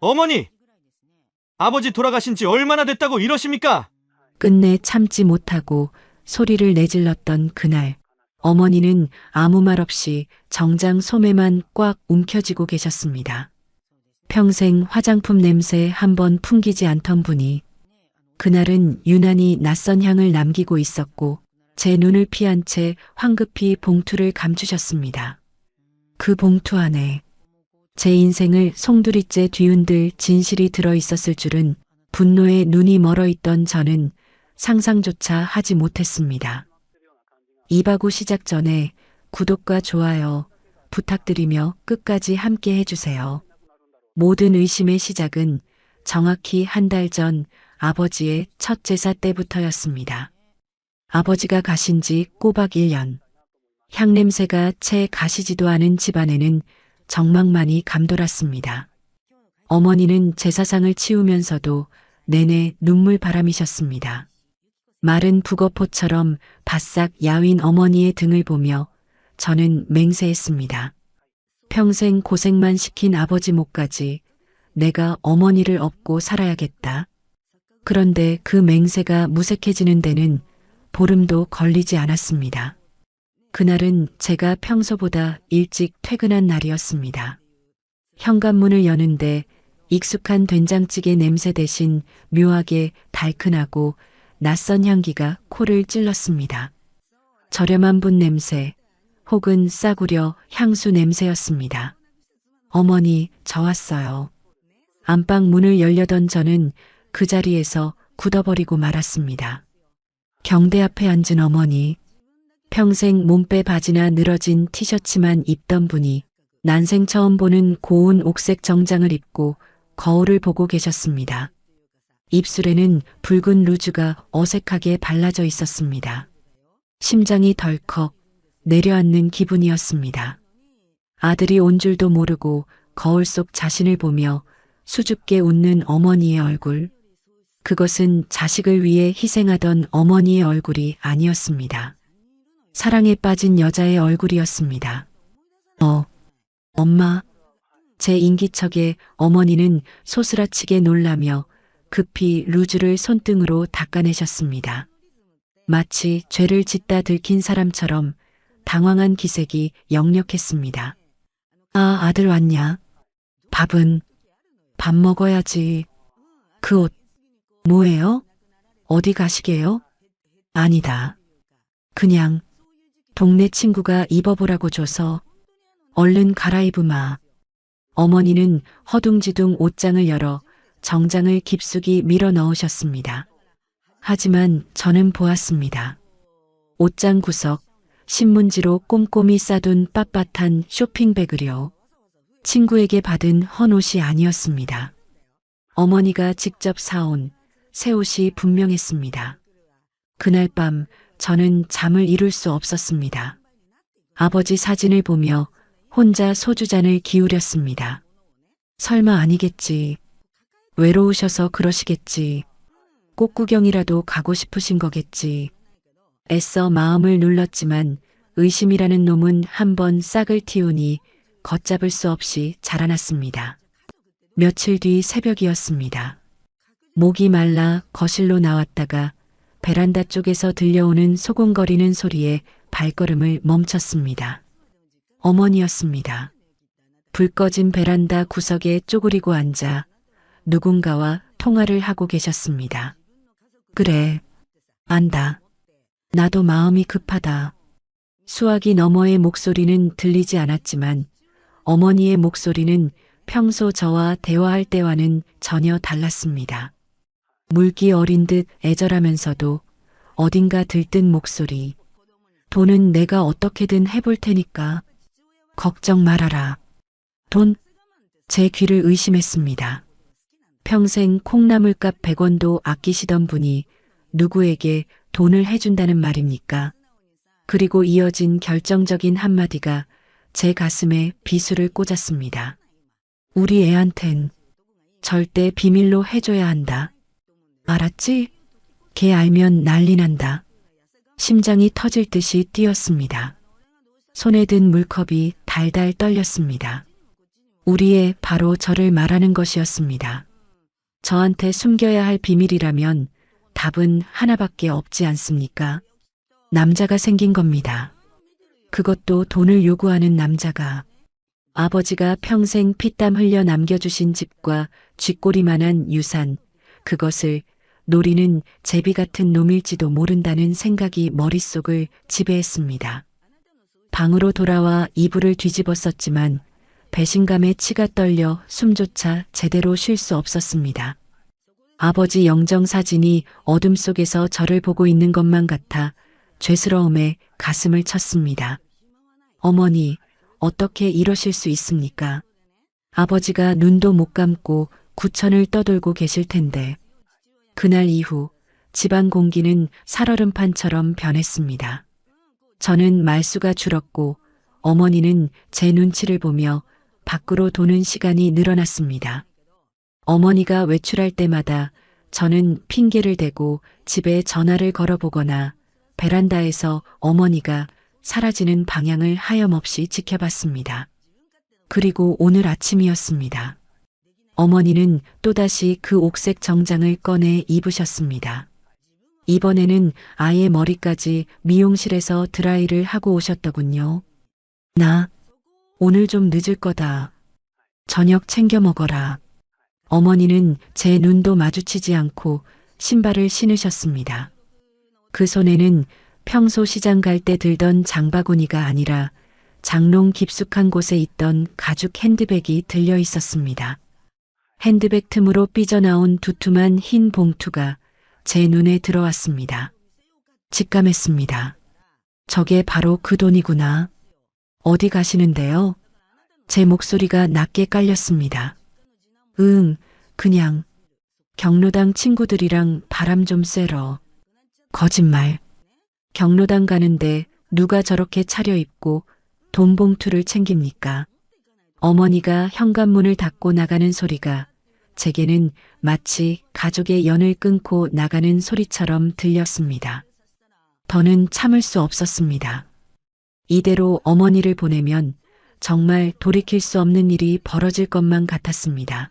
어머니! 아버지 돌아가신 지 얼마나 됐다고 이러십니까? 끝내 참지 못하고 소리를 내질렀던 그날, 어머니는 아무 말 없이 정장 소매만 꽉 움켜쥐고 계셨습니다. 평생 화장품 냄새 한 번 풍기지 않던 분이 그날은 유난히 낯선 향을 남기고 있었고 제 눈을 피한 채 황급히 봉투를 감추셨습니다. 그 봉투 안에 제 인생을 송두리째 뒤흔들 진실이 들어 있었을 줄은 분노에 눈이 멀어 있던 저는 상상조차 하지 못했습니다. 이바구 시작 전에 구독과 좋아요 부탁드리며 끝까지 함께 해주세요. 모든 의심의 시작은 정확히 한 달 전 아버지의 첫 제사 때부터였습니다. 아버지가 가신 지 꼬박 1년. 향냄새가 채 가시지도 않은 집안에는 정막만이 감돌았습니다. 어머니는 제사상을 치우면서도 내내 눈물바람이셨습니다. 마른 북어포처럼 바싹 야윈 어머니의 등을 보며 저는 맹세했습니다. 평생 고생만 시킨 아버지 목까지 내가 어머니를 업고 살아야겠다. 그런데 그 맹세가 무색해지는 데는 보름도 걸리지 않았습니다. 그날은 제가 평소보다 일찍 퇴근한 날이었습니다. 현관문을 여는데 익숙한 된장찌개 냄새 대신 묘하게 달큰하고 낯선 향기가 코를 찔렀습니다. 저렴한 분 냄새 혹은 싸구려 향수 냄새였습니다. 어머니, 저 왔어요. 안방 문을 열려던 저는 그 자리에서 굳어버리고 말았습니다. 경대 앞에 앉은 어머니, 평생 몸빼 바지나 늘어진 티셔츠만 입던 분이 난생 처음 보는 고운 옥색 정장을 입고 거울을 보고 계셨습니다. 입술에는 붉은 루즈가 어색하게 발라져 있었습니다. 심장이 덜컥 내려앉는 기분이었습니다. 아들이 온 줄도 모르고 거울 속 자신을 보며 수줍게 웃는 어머니의 얼굴. 그것은 자식을 위해 희생하던 어머니의 얼굴이 아니었습니다. 사랑에 빠진 여자의 얼굴이었습니다. 엄마. 제 인기척에 어머니는 소스라치게 놀라며 급히 루즈를 손등으로 닦아내셨습니다. 마치 죄를 짓다 들킨 사람처럼 당황한 기색이 역력했습니다. 아, 아들 왔냐? 밥은? 밥 먹어야지. 그 옷, 뭐예요? 어디 가시게요? 아니다. 그냥 동네 친구가 입어보라고 줘서 얼른 갈아입으마. 어머니는 허둥지둥 옷장을 열어 정장을 깊숙이 밀어 넣으셨습니다. 하지만 저는 보았습니다. 옷장 구석, 신문지로 꼼꼼히 싸둔 빳빳한 쇼핑백을요. 친구에게 받은 헌옷이 아니었습니다. 어머니가 직접 사온 새 옷이 분명했습니다. 그날 밤 저는 잠을 이룰 수 없었습니다. 아버지 사진을 보며 혼자 소주잔을 기울였습니다. 설마 아니겠지. 외로우셔서 그러시겠지. 꽃구경이라도 가고 싶으신 거겠지. 애써 마음을 눌렀지만 의심이라는 놈은 한번 싹을 틔우니 걷잡을 수 없이 자라났습니다. 며칠 뒤 새벽이었습니다. 목이 말라 거실로 나왔다가 베란다 쪽에서 들려오는 소곤거리는 소리에 발걸음을 멈췄습니다. 어머니였습니다. 불 꺼진 베란다 구석에 쪼그리고 앉아 누군가와 통화를 하고 계셨습니다. 그래, 안다. 나도 마음이 급하다. 수화기 너머의 목소리는 들리지 않았지만 어머니의 목소리는 평소 저와 대화할 때와는 전혀 달랐습니다. 물기 어린 듯 애절하면서도 어딘가 들뜬 목소리. 돈은 내가 어떻게든 해볼 테니까 걱정 말아라. 돈? 제 귀를 의심했습니다. 평생 콩나물값 100원도 아끼시던 분이 누구에게 돈을 해준다는 말입니까? 그리고 이어진 결정적인 한마디가 제 가슴에 비수를 꽂았습니다. 우리 애한텐 절대 비밀로 해줘야 한다. 알았지? 걔 알면 난리 난다. 심장이 터질 듯이 뛰었습니다. 손에 든 물컵이 달달 떨렸습니다. 우리의 바로 저를 말하는 것이었습니다. 저한테 숨겨야 할 비밀이라면 답은 하나밖에 없지 않습니까? 남자가 생긴 겁니다. 그것도 돈을 요구하는 남자가. 아버지가 평생 피땀 흘려 남겨주신 집과 쥐꼬리만한 유산, 그것을 노리는 제비 같은 놈일지도 모른다는 생각이 머릿속을 지배했습니다. 방으로 돌아와 이불을 뒤집었었지만 배신감에 치가 떨려 숨조차 제대로 쉴 수 없었습니다. 아버지 영정 사진이 어둠 속에서 저를 보고 있는 것만 같아 죄스러움에 가슴을 쳤습니다. 어머니, 어떻게 이러실 수 있습니까? 아버지가 눈도 못 감고 구천을 떠돌고 계실 텐데. 그날 이후 집안 공기는 살얼음판처럼 변했습니다. 저는 말수가 줄었고 어머니는 제 눈치를 보며 밖으로 도는 시간이 늘어났습니다. 어머니가 외출할 때마다 저는 핑계를 대고 집에 전화를 걸어보거나 베란다에서 어머니가 사라지는 방향을 하염없이 지켜봤습니다. 그리고 오늘 아침이었습니다. 어머니는 또다시 그 옥색 정장을 꺼내 입으셨습니다. 이번에는 아예 머리까지 미용실에서 드라이를 하고 오셨더군요. 나 오늘 좀 늦을 거다. 저녁 챙겨 먹어라. 어머니는 제 눈도 마주치지 않고 신발을 신으셨습니다. 그 손에는 평소 시장 갈 때 들던 장바구니가 아니라 장롱 깊숙한 곳에 있던 가죽 핸드백이 들려 있었습니다. 핸드백 틈으로 삐져나온 두툼한 흰 봉투가 제 눈에 들어왔습니다. 직감했습니다. 저게 바로 그 돈이구나. 어디 가시는데요? 제 목소리가 낮게 깔렸습니다. 그냥 경로당 친구들이랑 바람 좀 쐬러. 거짓말. 경로당 가는데 누가 저렇게 차려입고 돈 봉투를 챙깁니까? 어머니가 현관문을 닫고 나가는 소리가 제게는 마치 가족의 연을 끊고 나가는 소리처럼 들렸습니다. 더는 참을 수 없었습니다. 이대로 어머니를 보내면 정말 돌이킬 수 없는 일이 벌어질 것만 같았습니다.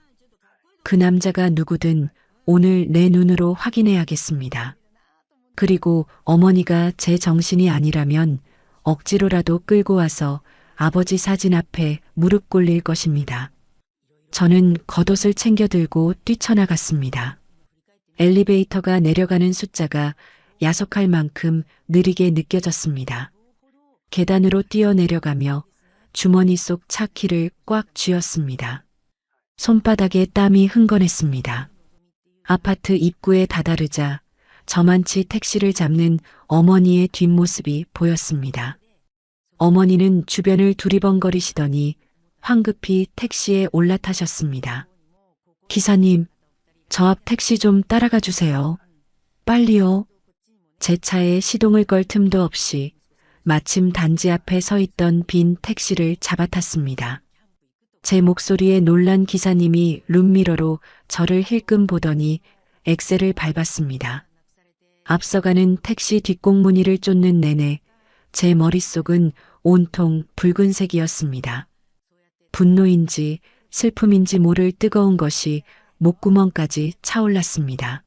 그 남자가 누구든 오늘 내 눈으로 확인해야겠습니다. 그리고 어머니가 제 정신이 아니라면 억지로라도 끌고 와서 아버지 사진 앞에 무릎 꿇릴 것입니다. 저는 겉옷을 챙겨 들고 뛰쳐나갔습니다. 엘리베이터가 내려가는 숫자가 야속할 만큼 느리게 느껴졌습니다. 계단으로 뛰어내려가며 주머니 속 차키를 꽉 쥐었습니다. 손바닥에 땀이 흥건했습니다. 아파트 입구에 다다르자 저만치 택시를 잡는 어머니의 뒷모습이 보였습니다. 어머니는 주변을 두리번거리시더니 황급히 택시에 올라타셨습니다. 기사님, 저 앞 택시 좀 따라가 주세요. 빨리요. 제 차에 시동을 걸 틈도 없이 마침 단지 앞에 서 있던 빈 택시를 잡아탔습니다. 제 목소리에 놀란 기사님이 룸미러로 저를 힐끔 보더니 엑셀을 밟았습니다. 앞서가는 택시 뒷공무니를 쫓는 내내 제 머릿속은 온통 붉은색이었습니다. 분노인지 슬픔인지 모를 뜨거운 것이 목구멍까지 차올랐습니다.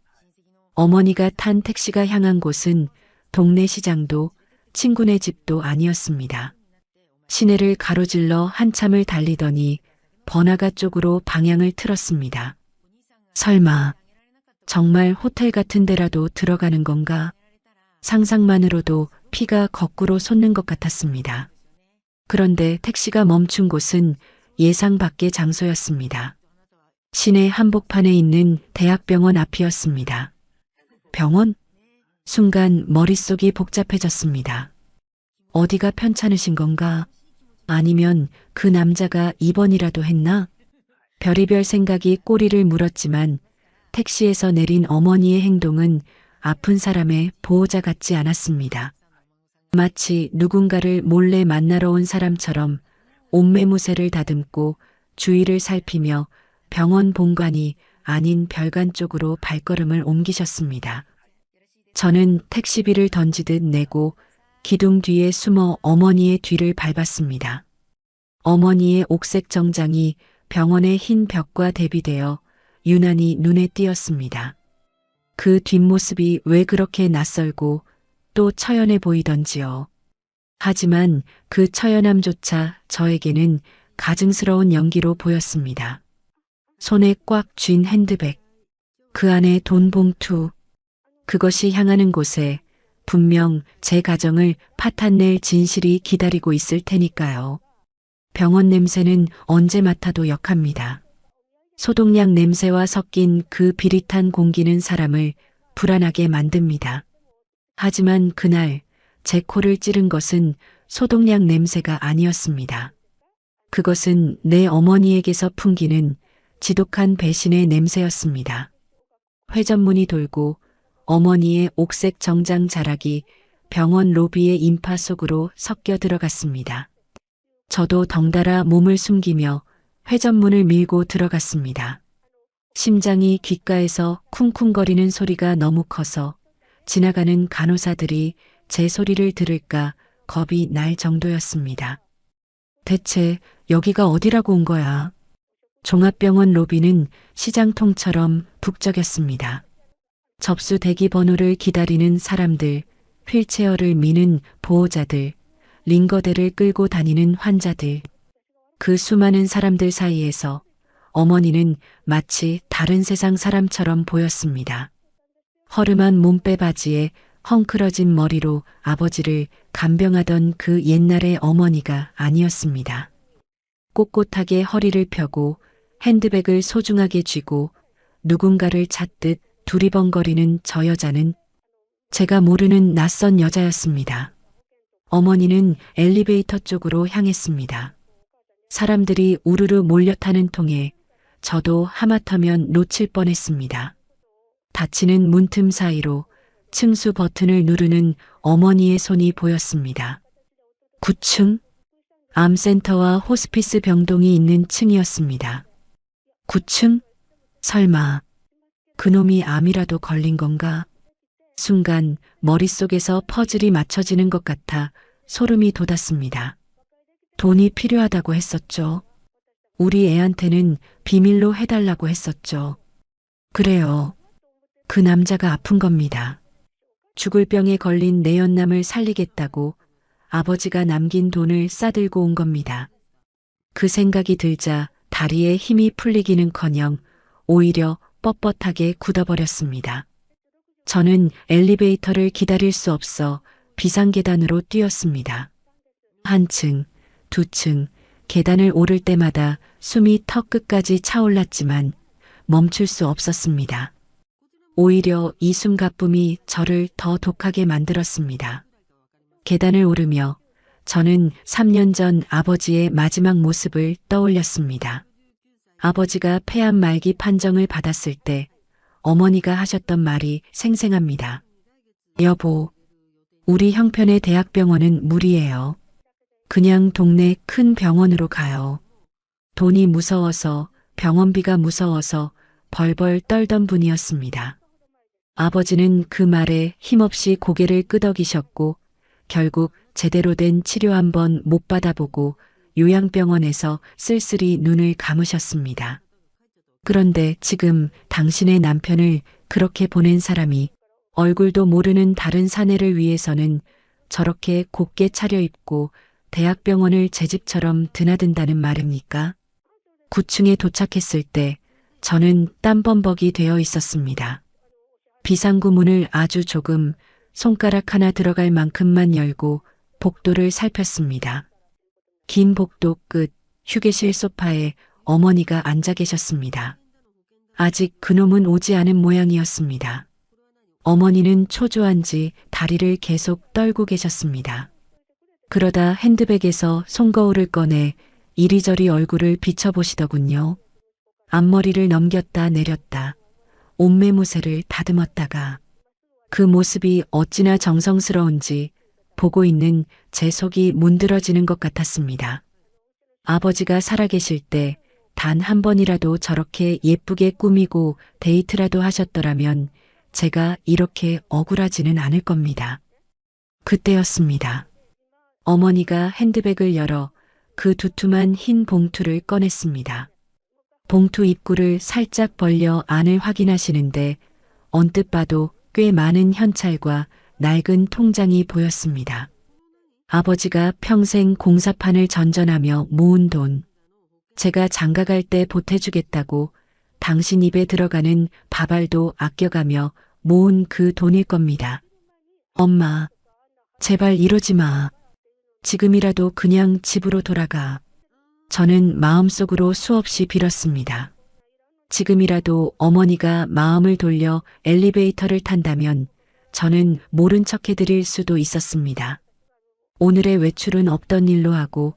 어머니가 탄 택시가 향한 곳은 동네 시장도 친구네 집도 아니었습니다. 시내를 가로질러 한참을 달리더니 번화가 쪽으로 방향을 틀었습니다. 설마 정말 호텔 같은 데라도 들어가는 건가? 상상만으로도 피가 거꾸로 솟는 것 같았습니다. 그런데 택시가 멈춘 곳은 예상 밖의 장소였습니다. 시내 한복판에 있는 대학병원 앞이었습니다. 병원? 순간 머릿속이 복잡해졌습니다. 어디가 편찮으신 건가? 아니면 그 남자가 입원이라도 했나? 별의별 생각이 꼬리를 물었지만 택시에서 내린 어머니의 행동은 아픈 사람의 보호자 같지 않았습니다. 마치 누군가를 몰래 만나러 온 사람처럼 옷매무새를 다듬고 주위를 살피며 병원 본관이 아닌 별관 쪽으로 발걸음을 옮기셨습니다. 저는 택시비를 던지듯 내고 기둥 뒤에 숨어 어머니의 뒤를 밟았습니다. 어머니의 옥색 정장이 병원의 흰 벽과 대비되어 유난히 눈에 띄었습니다. 그 뒷모습이 왜 그렇게 낯설고 또 처연해 보이던지요. 하지만 그 처연함조차 저에게는 가증스러운 연기로 보였습니다. 손에 꽉 쥔 핸드백, 그 안에 돈 봉투, 그것이 향하는 곳에 분명 제 가정을 파탄낼 진실이 기다리고 있을 테니까요. 병원 냄새는 언제 맡아도 역합니다. 소독약 냄새와 섞인 그 비릿한 공기는 사람을 불안하게 만듭니다. 하지만 그날 제 코를 찌른 것은 소독약 냄새가 아니었습니다. 그것은 내 어머니에게서 풍기는 지독한 배신의 냄새였습니다. 회전문이 돌고 어머니의 옥색 정장 자락이 병원 로비의 인파 속으로 섞여 들어갔습니다. 저도 덩달아 몸을 숨기며 회전문을 밀고 들어갔습니다. 심장이 귓가에서 쿵쿵거리는 소리가 너무 커서 지나가는 간호사들이 제 소리를 들을까 겁이 날 정도였습니다. 대체 여기가 어디라고 온 거야? 종합병원 로비는 시장통처럼 북적였습니다. 접수 대기 번호를 기다리는 사람들, 휠체어를 미는 보호자들, 링거대를 끌고 다니는 환자들. 그 수많은 사람들 사이에서 어머니는 마치 다른 세상 사람처럼 보였습니다. 허름한 몸빼 바지에 헝클어진 머리로 아버지를 간병하던 그 옛날의 어머니가 아니었습니다. 꼿꼿하게 허리를 펴고 핸드백을 소중하게 쥐고 누군가를 찾듯 두리번거리는 저 여자는 제가 모르는 낯선 여자였습니다. 어머니는 엘리베이터 쪽으로 향했습니다. 사람들이 우르르 몰려타는 통에 저도 하마터면 놓칠 뻔했습니다. 닫히는 문틈 사이로 층수 버튼을 누르는 어머니의 손이 보였습니다. 9층? 암센터와 호스피스 병동이 있는 층이었습니다. 9층? 설마 그놈이 암이라도 걸린 건가? 순간 머릿속에서 퍼즐이 맞춰지는 것 같아 소름이 돋았습니다. 돈이 필요하다고 했었죠. 우리 애한테는 비밀로 해달라고 했었죠. 그래요. 그 남자가 아픈 겁니다. 죽을 병에 걸린 내연남을 살리겠다고 아버지가 남긴 돈을 싸들고 온 겁니다. 그 생각이 들자 다리에 힘이 풀리기는커녕 오히려 뻣뻣하게 굳어버렸습니다. 저는 엘리베이터를 기다릴 수 없어 비상계단으로 뛰었습니다. 한 층, 두 층, 계단을 오를 때마다 숨이 턱 끝까지 차올랐지만 멈출 수 없었습니다. 오히려 이 숨가쁨이 저를 더 독하게 만들었습니다. 계단을 오르며 저는 3년 전 아버지의 마지막 모습을 떠올렸습니다. 아버지가 폐암 말기 판정을 받았을 때 어머니가 하셨던 말이 생생합니다. 여보, 우리 형편의 대학병원은 무리예요. 그냥 동네 큰 병원으로 가요. 돈이 무서워서 병원비가 무서워서 벌벌 떨던 분이었습니다. 아버지는 그 말에 힘없이 고개를 끄덕이셨고 결국 제대로 된 치료 한번 못 받아보고 요양병원에서 쓸쓸히 눈을 감으셨습니다. 그런데 지금 당신의 남편을 그렇게 보낸 사람이 얼굴도 모르는 다른 사내를 위해서는 저렇게 곱게 차려입고 대학병원을 제 집처럼 드나든다는 말입니까? 9층에 도착했을 때 저는 땀범벅이 되어 있었습니다. 비상구 문을 아주 조금 손가락 하나 들어갈 만큼만 열고 복도를 살폈습니다. 긴 복도 끝 휴게실 소파에 어머니가 앉아 계셨습니다. 아직 그놈은 오지 않은 모양이었습니다. 어머니는 초조한지 다리를 계속 떨고 계셨습니다. 그러다 핸드백에서 손거울을 꺼내 이리저리 얼굴을 비춰보시더군요. 앞머리를 넘겼다 내렸다. 옷매무새를 다듬었다가 그 모습이 어찌나 정성스러운지 보고 있는 제 속이 문드러지는 것 같았습니다. 아버지가 살아계실 때 단 한 번이라도 저렇게 예쁘게 꾸미고 데이트라도 하셨더라면 제가 이렇게 억울하지는 않을 겁니다. 그때였습니다. 어머니가 핸드백을 열어 그 두툼한 흰 봉투를 꺼냈습니다. 봉투 입구를 살짝 벌려 안을 확인하시는데 언뜻 봐도 꽤 많은 현찰과 낡은 통장이 보였습니다. 아버지가 평생 공사판을 전전하며 모은 돈. 제가 장가갈 때 보태주겠다고 당신 입에 들어가는 밥알도 아껴가며 모은 그 돈일 겁니다. 엄마, 제발 이러지 마. 지금이라도 그냥 집으로 돌아가. 저는 마음속으로 수없이 빌었습니다. 지금이라도 어머니가 마음을 돌려 엘리베이터를 탄다면 저는 모른 척 해드릴 수도 있었습니다. 오늘의 외출은 없던 일로 하고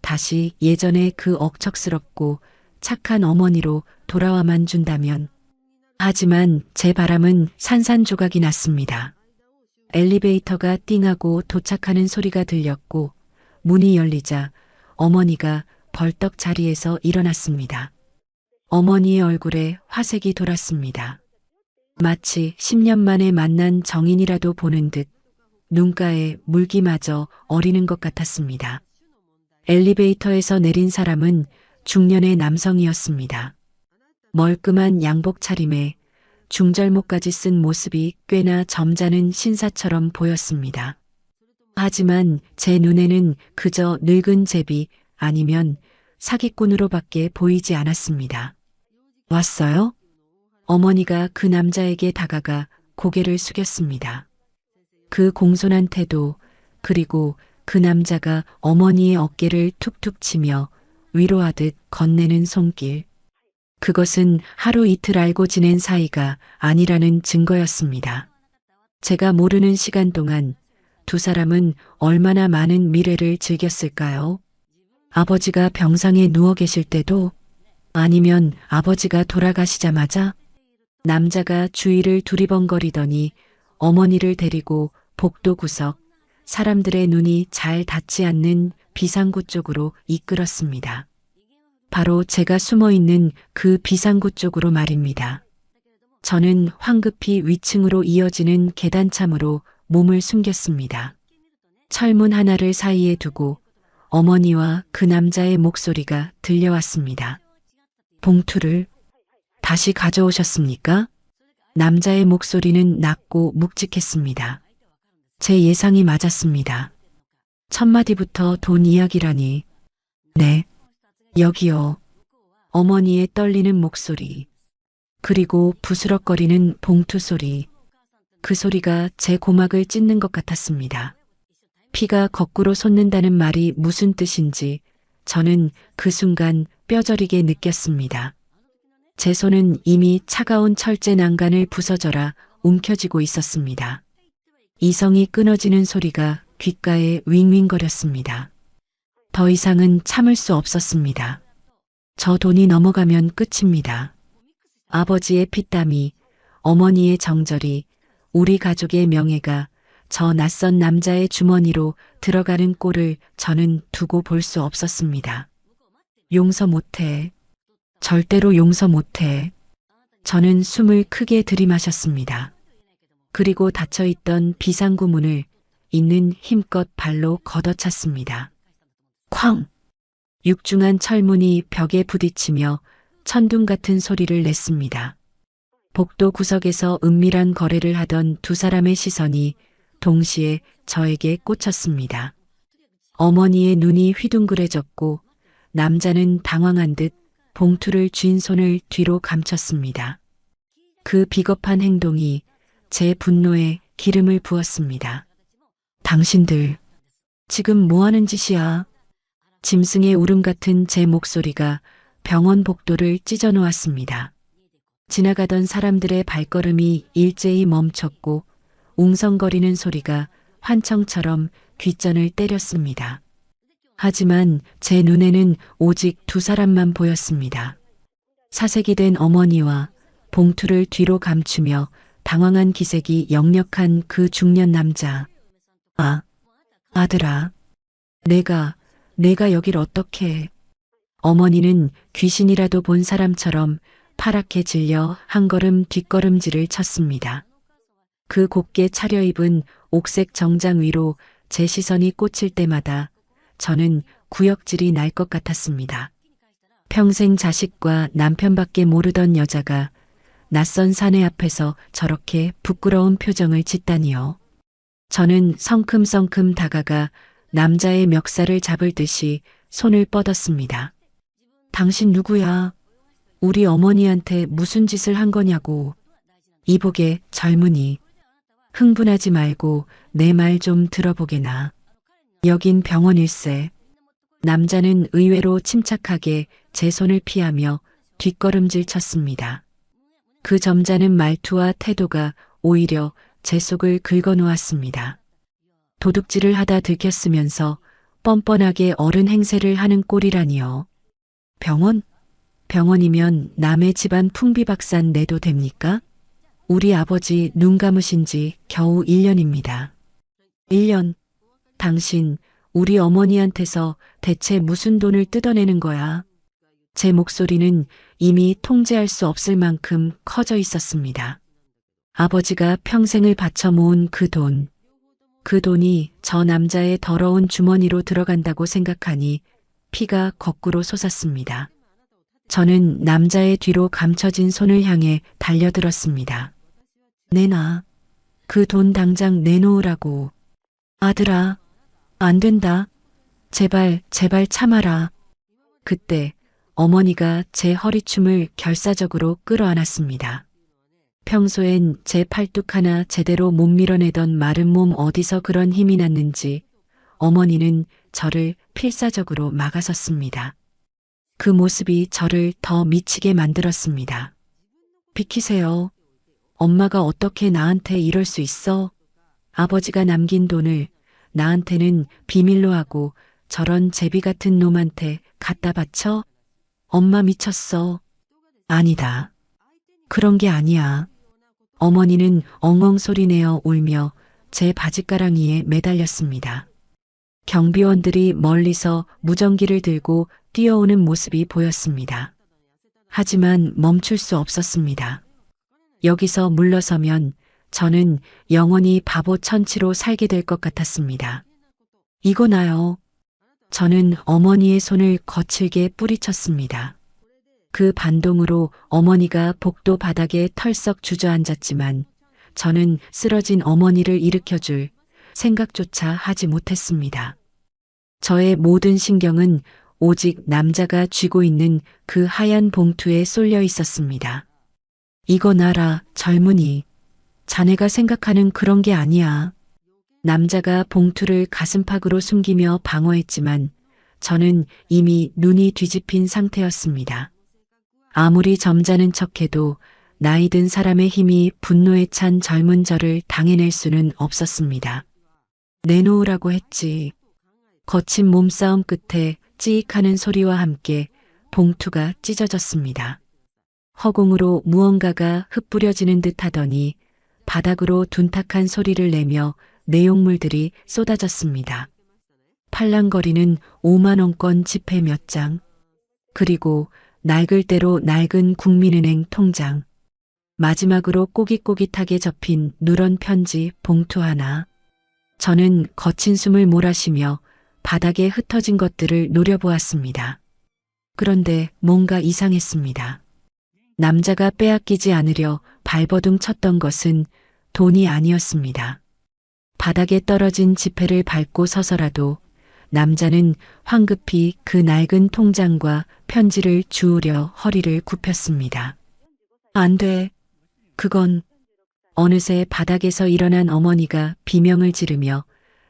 다시 예전의 그 억척스럽고 착한 어머니로 돌아와만 준다면. 하지만 제 바람은 산산조각이 났습니다. 엘리베이터가 띵하고 도착하는 소리가 들렸고 문이 열리자 어머니가 벌떡 자리에서 일어났습니다. 어머니의 얼굴에 화색이 돌았습니다. 마치 10년 만에 만난 정인이라도 보는 듯 눈가에 물기마저 어리는 것 같았습니다. 엘리베이터에서 내린 사람은 중년의 남성이었습니다. 멀끔한 양복 차림에 중절모까지 쓴 모습이 꽤나 점잖은 신사처럼 보였습니다. 하지만 제 눈에는 그저 늙은 제비 아니면 사기꾼으로밖에 보이지 않았습니다. 왔어요? 어머니가 그 남자에게 다가가 고개를 숙였습니다. 그 공손한 태도, 그리고 그 남자가 어머니의 어깨를 툭툭 치며 위로하듯 건네는 손길. 그것은 하루 이틀 알고 지낸 사이가 아니라는 증거였습니다. 제가 모르는 시간 동안 두 사람은 얼마나 많은 미래를 즐겼을까요? 아버지가 병상에 누워 계실 때도, 아니면 아버지가 돌아가시자마자 남자가 주위를 두리번거리더니 어머니를 데리고 복도 구석, 사람들의 눈이 잘 닿지 않는 비상구 쪽으로 이끌었습니다. 바로 제가 숨어 있는 그 비상구 쪽으로 말입니다. 저는 황급히 위층으로 이어지는 계단참으로 몸을 숨겼습니다. 철문 하나를 사이에 두고 어머니와 그 남자의 목소리가 들려왔습니다. 봉투를 다시 가져오셨습니까? 남자의 목소리는 낮고 묵직했습니다. 제 예상이 맞았습니다. 첫 마디부터 돈 이야기라니. 네, 여기요. 어머니의 떨리는 목소리. 그리고 부스럭거리는 봉투 소리. 그 소리가 제 고막을 찢는 것 같았습니다. 피가 거꾸로 솟는다는 말이 무슨 뜻인지 저는 그 순간 뼈저리게 느꼈습니다. 제 손은 이미 차가운 철제 난간을 부서져라 움켜쥐고 있었습니다. 이성이 끊어지는 소리가 귓가에 윙윙거렸습니다. 더 이상은 참을 수 없었습니다. 저 돈이 넘어가면 끝입니다. 아버지의 피땀이, 어머니의 정절이, 우리 가족의 명예가 저 낯선 남자의 주머니로 들어가는 꼴을 저는 두고 볼 수 없었습니다. 용서 못해. 절대로 용서 못해. 저는 숨을 크게 들이마셨습니다. 그리고 닫혀있던 비상구 문을 있는 힘껏 발로 걷어찼습니다. 쾅! 육중한 철문이 벽에 부딪히며 천둥 같은 소리를 냈습니다. 복도 구석에서 은밀한 거래를 하던 두 사람의 시선이 동시에 저에게 꽂혔습니다. 어머니의 눈이 휘둥그레졌고 남자는 당황한 듯 봉투를 쥔 손을 뒤로 감췄습니다. 그 비겁한 행동이 제 분노에 기름을 부었습니다. 당신들, 지금 뭐 하는 짓이야? 짐승의 울음 같은 제 목소리가 병원 복도를 찢어 놓았습니다. 지나가던 사람들의 발걸음이 일제히 멈췄고 웅성거리는 소리가 환청처럼 귓전을 때렸습니다. 하지만 제 눈에는 오직 두 사람만 보였습니다. 사색이 된 어머니와 봉투를 뒤로 감추며 당황한 기색이 역력한 그 중년 남자. 아, 아들아. 내가 여길 어떻게 해. 어머니는 귀신이라도 본 사람처럼 파랗게 질려 한 걸음 뒷걸음질을 쳤습니다. 그 곱게 차려입은 옥색 정장 위로 제 시선이 꽂힐 때마다 저는 구역질이 날 것 같았습니다. 평생 자식과 남편밖에 모르던 여자가 낯선 사내 앞에서 저렇게 부끄러운 표정을 짓다니요. 저는 성큼성큼 다가가 남자의 멱살을 잡을 듯이 손을 뻗었습니다. 당신 누구야? 우리 어머니한테 무슨 짓을 한 거냐고. 이복의 젊은이. 흥분하지 말고 내 말 좀 들어보게나. 여긴 병원일세. 남자는 의외로 침착하게 제 손을 피하며 뒷걸음질 쳤습니다. 그 점잖은 말투와 태도가 오히려 제 속을 긁어놓았습니다. 도둑질을 하다 들켰으면서 뻔뻔하게 어른 행세를 하는 꼴이라니요. 병원? 병원이면 남의 집안 풍비박산 내도 됩니까? 우리 아버지 눈 감으신 지 겨우 1년입니다. 1년? 당신 우리 어머니한테서 대체 무슨 돈을 뜯어내는 거야? 제 목소리는 이미 통제할 수 없을 만큼 커져 있었습니다. 아버지가 평생을 바쳐 모은 그 돈. 그 돈이 저 남자의 더러운 주머니로 들어간다고 생각하니 피가 거꾸로 솟았습니다. 저는 남자의 뒤로 감춰진 손을 향해 달려들었습니다. 내놔. 그 돈 당장 내놓으라고. 아들아, 안 된다. 제발, 제발 참아라. 그때 어머니가 제 허리춤을 결사적으로 끌어안았습니다. 평소엔 제 팔뚝 하나 제대로 못 밀어내던 마른 몸 어디서 그런 힘이 났는지 어머니는 저를 필사적으로 막아섰습니다. 그 모습이 저를 더 미치게 만들었습니다. 비키세요. 엄마가 어떻게 나한테 이럴 수 있어? 아버지가 남긴 돈을 나한테는 비밀로 하고 저런 제비 같은 놈한테 갖다 바쳐? 엄마 미쳤어. 아니다. 그런 게 아니야. 어머니는 엉엉 소리내어 울며 제 바짓가랑이에 매달렸습니다. 경비원들이 멀리서 무전기를 들고 뛰어오는 모습이 보였습니다. 하지만 멈출 수 없었습니다. 여기서 물러서면 저는 영원히 바보 천치로 살게 될 것 같았습니다. 이거 나요. 저는 어머니의 손을 거칠게 뿌리쳤습니다. 그 반동으로 어머니가 복도 바닥에 털썩 주저앉았지만 저는 쓰러진 어머니를 일으켜줄 생각조차 하지 못했습니다. 저의 모든 신경은 오직 남자가 쥐고 있는 그 하얀 봉투에 쏠려 있었습니다. 이거 나라, 젊은이. 자네가 생각하는 그런 게 아니야. 남자가 봉투를 가슴팍으로 숨기며 방어했지만 저는 이미 눈이 뒤집힌 상태였습니다. 아무리 점잖은 척해도 나이 든 사람의 힘이 분노에 찬 젊은 저를 당해낼 수는 없었습니다. 내놓으라고 했지. 거친 몸싸움 끝에 찌익하는 소리와 함께 봉투가 찢어졌습니다. 허공으로 무언가가 흩뿌려지는 듯 하더니 바닥으로 둔탁한 소리를 내며 내용물들이 쏟아졌습니다. 팔랑거리는 5만원권 지폐 몇 장, 그리고 낡을 대로 낡은 국민은행 통장, 마지막으로 꼬깃꼬깃하게 접힌 누런 편지 봉투 하나. 저는 거친 숨을 몰아쉬며 바닥에 흩어진 것들을 노려보았습니다. 그런데 뭔가 이상했습니다. 남자가 빼앗기지 않으려 발버둥 쳤던 것은 돈이 아니었습니다. 바닥에 떨어진 지폐를 밟고 서서라도 남자는 황급히 그 낡은 통장과 편지를 주우려 허리를 굽혔습니다. 안 돼. 그건. 어느새 바닥에서 일어난 어머니가 비명을 지르며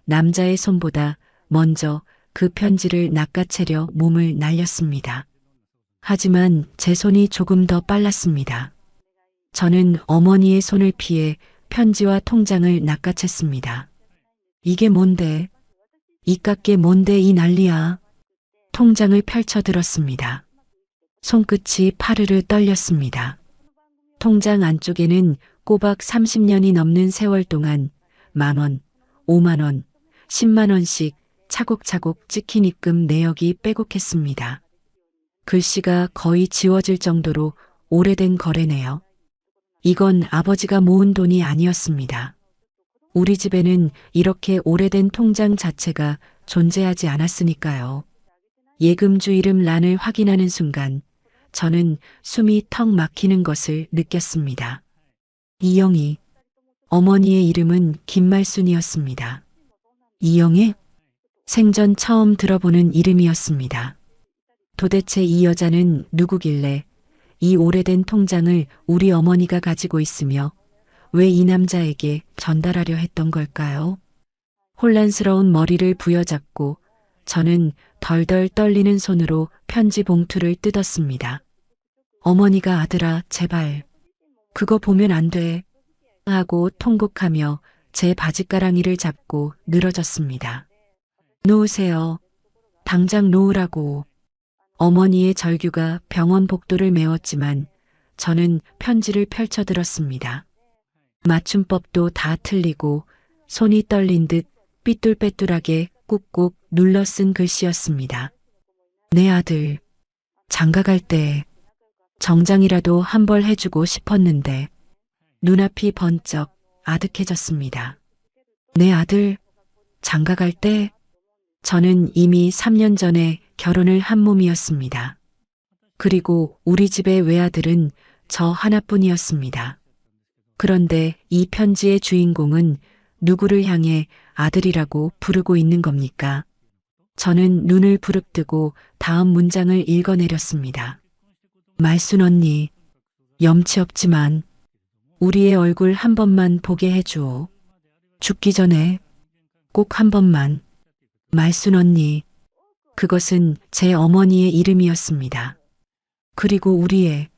남자의 손보다 먼저 그 편지를 낚아채려 몸을 날렸습니다. 하지만 제 손이 조금 더 빨랐습니다. 저는 어머니의 손을 피해 편지와 통장을 낚아챘습니다. 이게 뭔데? 이깟게 뭔데 이 난리야. 통장을 펼쳐들었습니다. 손끝이 파르르 떨렸습니다. 통장 안쪽에는 꼬박 30년이 넘는 세월 동안 10,000원, 50,000원, 100,000원씩 차곡차곡 찍힌 입금 내역이 빼곡했습니다. 글씨가 거의 지워질 정도로 오래된 거래네요. 이건 아버지가 모은 돈이 아니었습니다. 우리 집에는 이렇게 오래된 통장 자체가 존재하지 않았으니까요. 예금주 이름 란을 확인하는 순간 저는 숨이 턱 막히는 것을 느꼈습니다. 이영희. 어머니의 이름은 김말순이었습니다. 이영애? 생전 처음 들어보는 이름이었습니다. 도대체 이 여자는 누구길래 이 오래된 통장을 우리 어머니가 가지고 있으며 왜 이 남자에게 전달하려 했던 걸까요? 혼란스러운 머리를 부여잡고 저는 덜덜 떨리는 손으로 편지 봉투를 뜯었습니다. 어머니가 아들아, 제발. 그거 보면 안 돼. 하고 통곡하며 제 바짓가랑이를 잡고 늘어졌습니다. 놓으세요. 당장 놓으라고. 어머니의 절규가 병원 복도를 메웠지만 저는 편지를 펼쳐들었습니다. 맞춤법도 다 틀리고 손이 떨린 듯 삐뚤빼뚤하게 꾹꾹 눌러 쓴 글씨였습니다. 내 아들, 장가갈 때 정장이라도 한 벌 해주고 싶었는데 눈앞이 번쩍 아득해졌습니다. 내 아들, 장가갈 때 저는 이미 3년 전에 결혼을 한 몸이었습니다. 그리고 우리 집의 외아들은 저 하나뿐이었습니다. 그런데 이 편지의 주인공은 누구를 향해 아들이라고 부르고 있는 겁니까? 저는 눈을 부릅뜨고 다음 문장을 읽어내렸습니다. 말순 언니, 염치 없지만 우리의 얼굴 한 번만 보게 해주오. 죽기 전에 꼭 한 번만. 말순 언니, 그것은 제 어머니의 이름이었습니다. 그리고 우리의.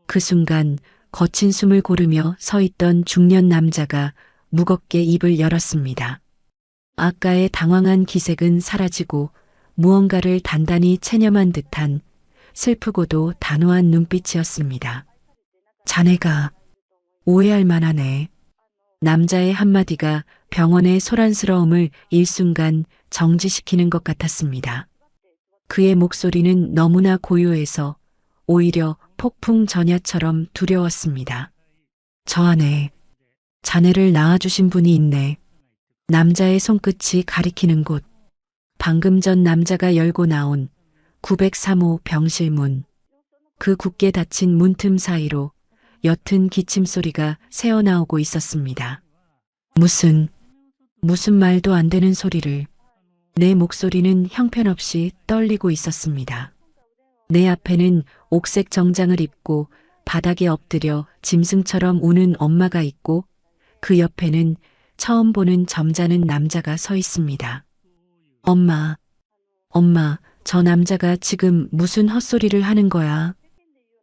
그 순간 거친 숨을 고르며 서 있던 중년 남자가 무겁게 입을 열었습니다. 아까의 당황한 기색은 사라지고 무언가를 단단히 체념한 듯한 슬프고도 단호한 눈빛이었습니다. 자네가 오해할 만하네. 남자의 한마디가 병원의 소란스러움을 일순간 정지시키는 것 같았습니다. 그의 목소리는 너무나 고요해서 오히려 폭풍 전야처럼 두려웠습니다. 저 안에 자네를 낳아주신 분이 있네. 남자의 손끝이 가리키는 곳. 방금 전 남자가 열고 나온 903호 병실 문. 그 굳게 닫힌 문틈 사이로 옅은 기침소리가 새어나오고 있었습니다. 무슨 말도 안 되는 소리를. 내 목소리는 형편없이 떨리고 있었습니다. 내 앞에는 옥색 정장을 입고 바닥에 엎드려 짐승처럼 우는 엄마가 있고 그 옆에는 처음 보는 점잖은 남자가 서 있습니다. 엄마, 저 남자가 지금 무슨 헛소리를 하는 거야?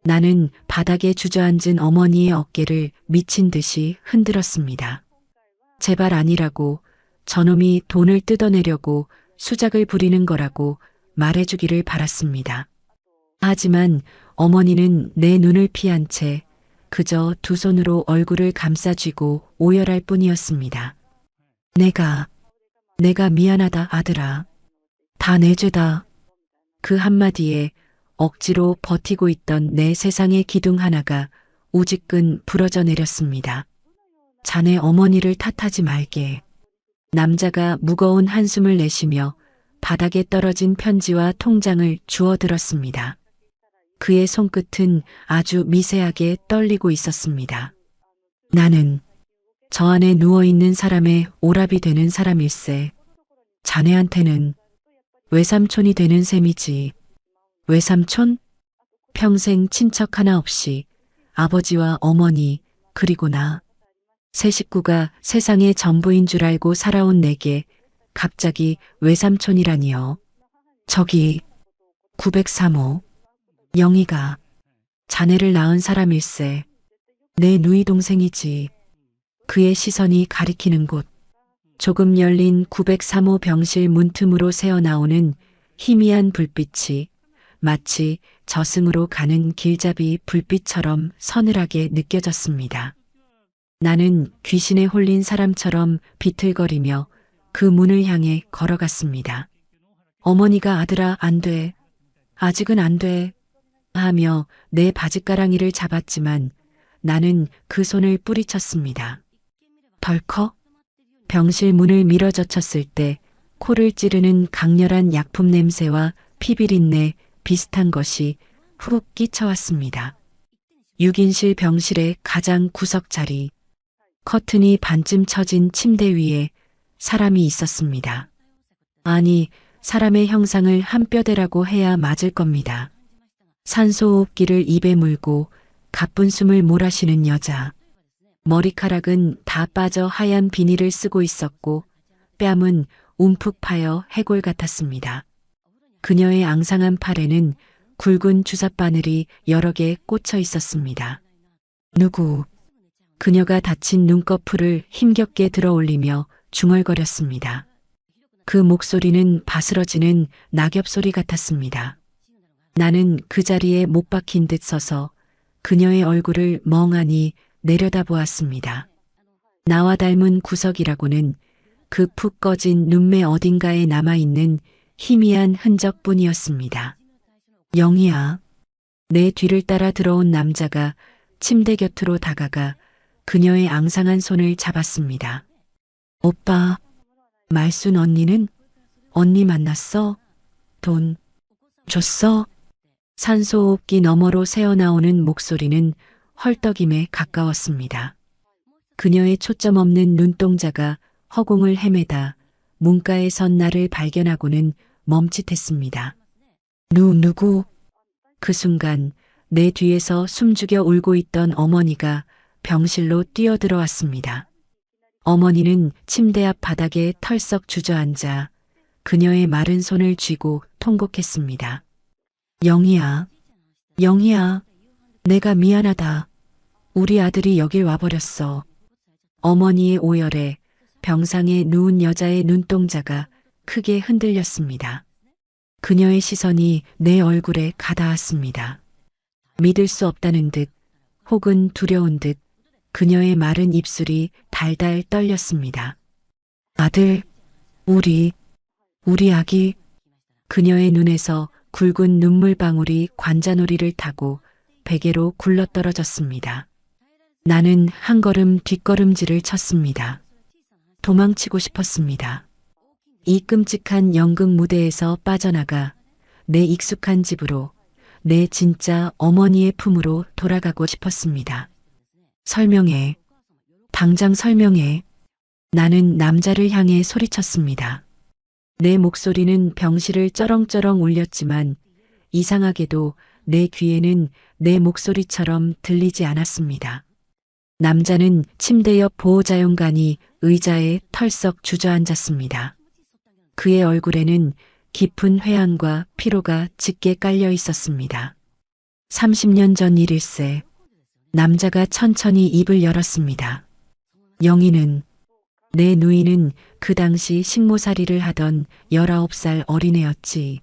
나는 바닥에 주저앉은 어머니의 어깨를 미친 듯이 흔들었습니다. 제발 아니라고, 저놈이 돈을 뜯어내려고 수작을 부리는 거라고 말해주기를 바랐습니다. 하지만 어머니는 내 눈을 피한 채 그저 두 손으로 얼굴을 감싸쥐고 오열할 뿐이었습니다. 내가 미안하다 아들아. 다 내 죄다. 그 한마디에 억지로 버티고 있던 내 세상의 기둥 하나가 우지끈 부러져 내렸습니다. 자네 어머니를 탓하지 말게. 남자가 무거운 한숨을 내쉬며 바닥에 떨어진 편지와 통장을 주워들었습니다. 그의 손끝은 아주 미세하게 떨리고 있었습니다. 나는 저 안에 누워있는 사람의 오랍이 되는 사람일세. 자네한테는 외삼촌이 되는 셈이지. 외삼촌? 평생 친척 하나 없이 아버지와 어머니 그리고 나. 세 식구가 세상의 전부인 줄 알고 살아온 내게 갑자기 외삼촌이라니요. 저기 903호. 영희가 자네를 낳은 사람일세. 내 누이 동생이지. 그의 시선이 가리키는 곳. 조금 열린 903호 병실 문틈으로 새어나오는 희미한 불빛이 마치 저승으로 가는 길잡이 불빛처럼 서늘하게 느껴졌습니다. 나는 귀신에 홀린 사람처럼 비틀거리며 그 문을 향해 걸어갔습니다. 어머니가 아들아 안 돼. 아직은 안 돼. 하며 내 바짓가랑이를 잡았지만 나는 그 손을 뿌리쳤습니다. 덜컥 병실 문을 밀어젖혔을 때 코를 찌르는 강렬한 약품 냄새와 피비린내 비슷한 것이 훅 끼쳐왔습니다. 6인실 병실의 가장 구석 자리, 커튼이 반쯤 처진 침대 위에 사람이 있었습니다. 아니, 사람의 형상을 한 뼈대라고 해야 맞을 겁니다. 산소호흡기를 입에 물고 가쁜 숨을 몰아쉬는 여자. 머리카락은 다 빠져 하얀 비닐을 쓰고 있었고 뺨은 움푹 파여 해골 같았습니다. 그녀의 앙상한 팔에는 굵은 주삿바늘이 여러 개 꽂혀 있었습니다. 누구? 그녀가 다친 눈꺼풀을 힘겹게 들어올리며 중얼거렸습니다. 그 목소리는 바스러지는 낙엽 소리 같았습니다. 나는 그 자리에 못 박힌 듯 서서 그녀의 얼굴을 멍하니 내려다보았습니다. 나와 닮은 구석이라고는 그 푹 꺼진 눈매 어딘가에 남아있는 희미한 흔적뿐이었습니다. 영희야. 내 뒤를 따라 들어온 남자가 침대 곁으로 다가가 그녀의 앙상한 손을 잡았습니다. 오빠, 말순 언니는? 언니 만났어? 돈 줬어? 산소호흡기 너머로 새어나오는 목소리는 헐떡임에 가까웠습니다. 그녀의 초점 없는 눈동자가 허공을 헤매다 문가에 선 나를 발견하고는 멈칫했습니다. 누구? 그 순간 내 뒤에서 숨죽여 울고 있던 어머니가 병실로 뛰어들어왔습니다. 어머니는 침대 앞 바닥에 털썩 주저앉아 그녀의 마른 손을 쥐고 통곡했습니다. 영희야, 영희야, 내가 미안하다. 우리 아들이 여길 와버렸어. 어머니의 오열에 병상에 누운 여자의 눈동자가 크게 흔들렸습니다. 그녀의 시선이 내 얼굴에 가닿았습니다. 믿을 수 없다는 듯 혹은 두려운 듯 그녀의 마른 입술이 달달 떨렸습니다. 아들, 우리 아기. 그녀의 눈에서 굵은 눈물방울이 관자놀이를 타고 베개로 굴러떨어졌습니다. 나는 한 걸음 뒷걸음질을 쳤습니다. 도망치고 싶었습니다. 이 끔찍한 연극 무대에서 빠져나가 내 익숙한 집으로, 내 진짜 어머니의 품으로 돌아가고 싶었습니다. 설명해. 당장 설명해. 나는 남자를 향해 소리쳤습니다. 내 목소리는 병실을 쩌렁쩌렁 울렸지만 이상하게도 내 귀에는 내 목소리처럼 들리지 않았습니다. 남자는 침대 옆 보호자용간이 의자에 털썩 주저앉았습니다. 그의 얼굴에는 깊은 회한과 피로가 짙게 깔려 있었습니다. 30년 전 일일세. 남자가 천천히 입을 열었습니다. 영희는, 내 누이는 그 당시 식모살이를 하던 19살 어린애였지.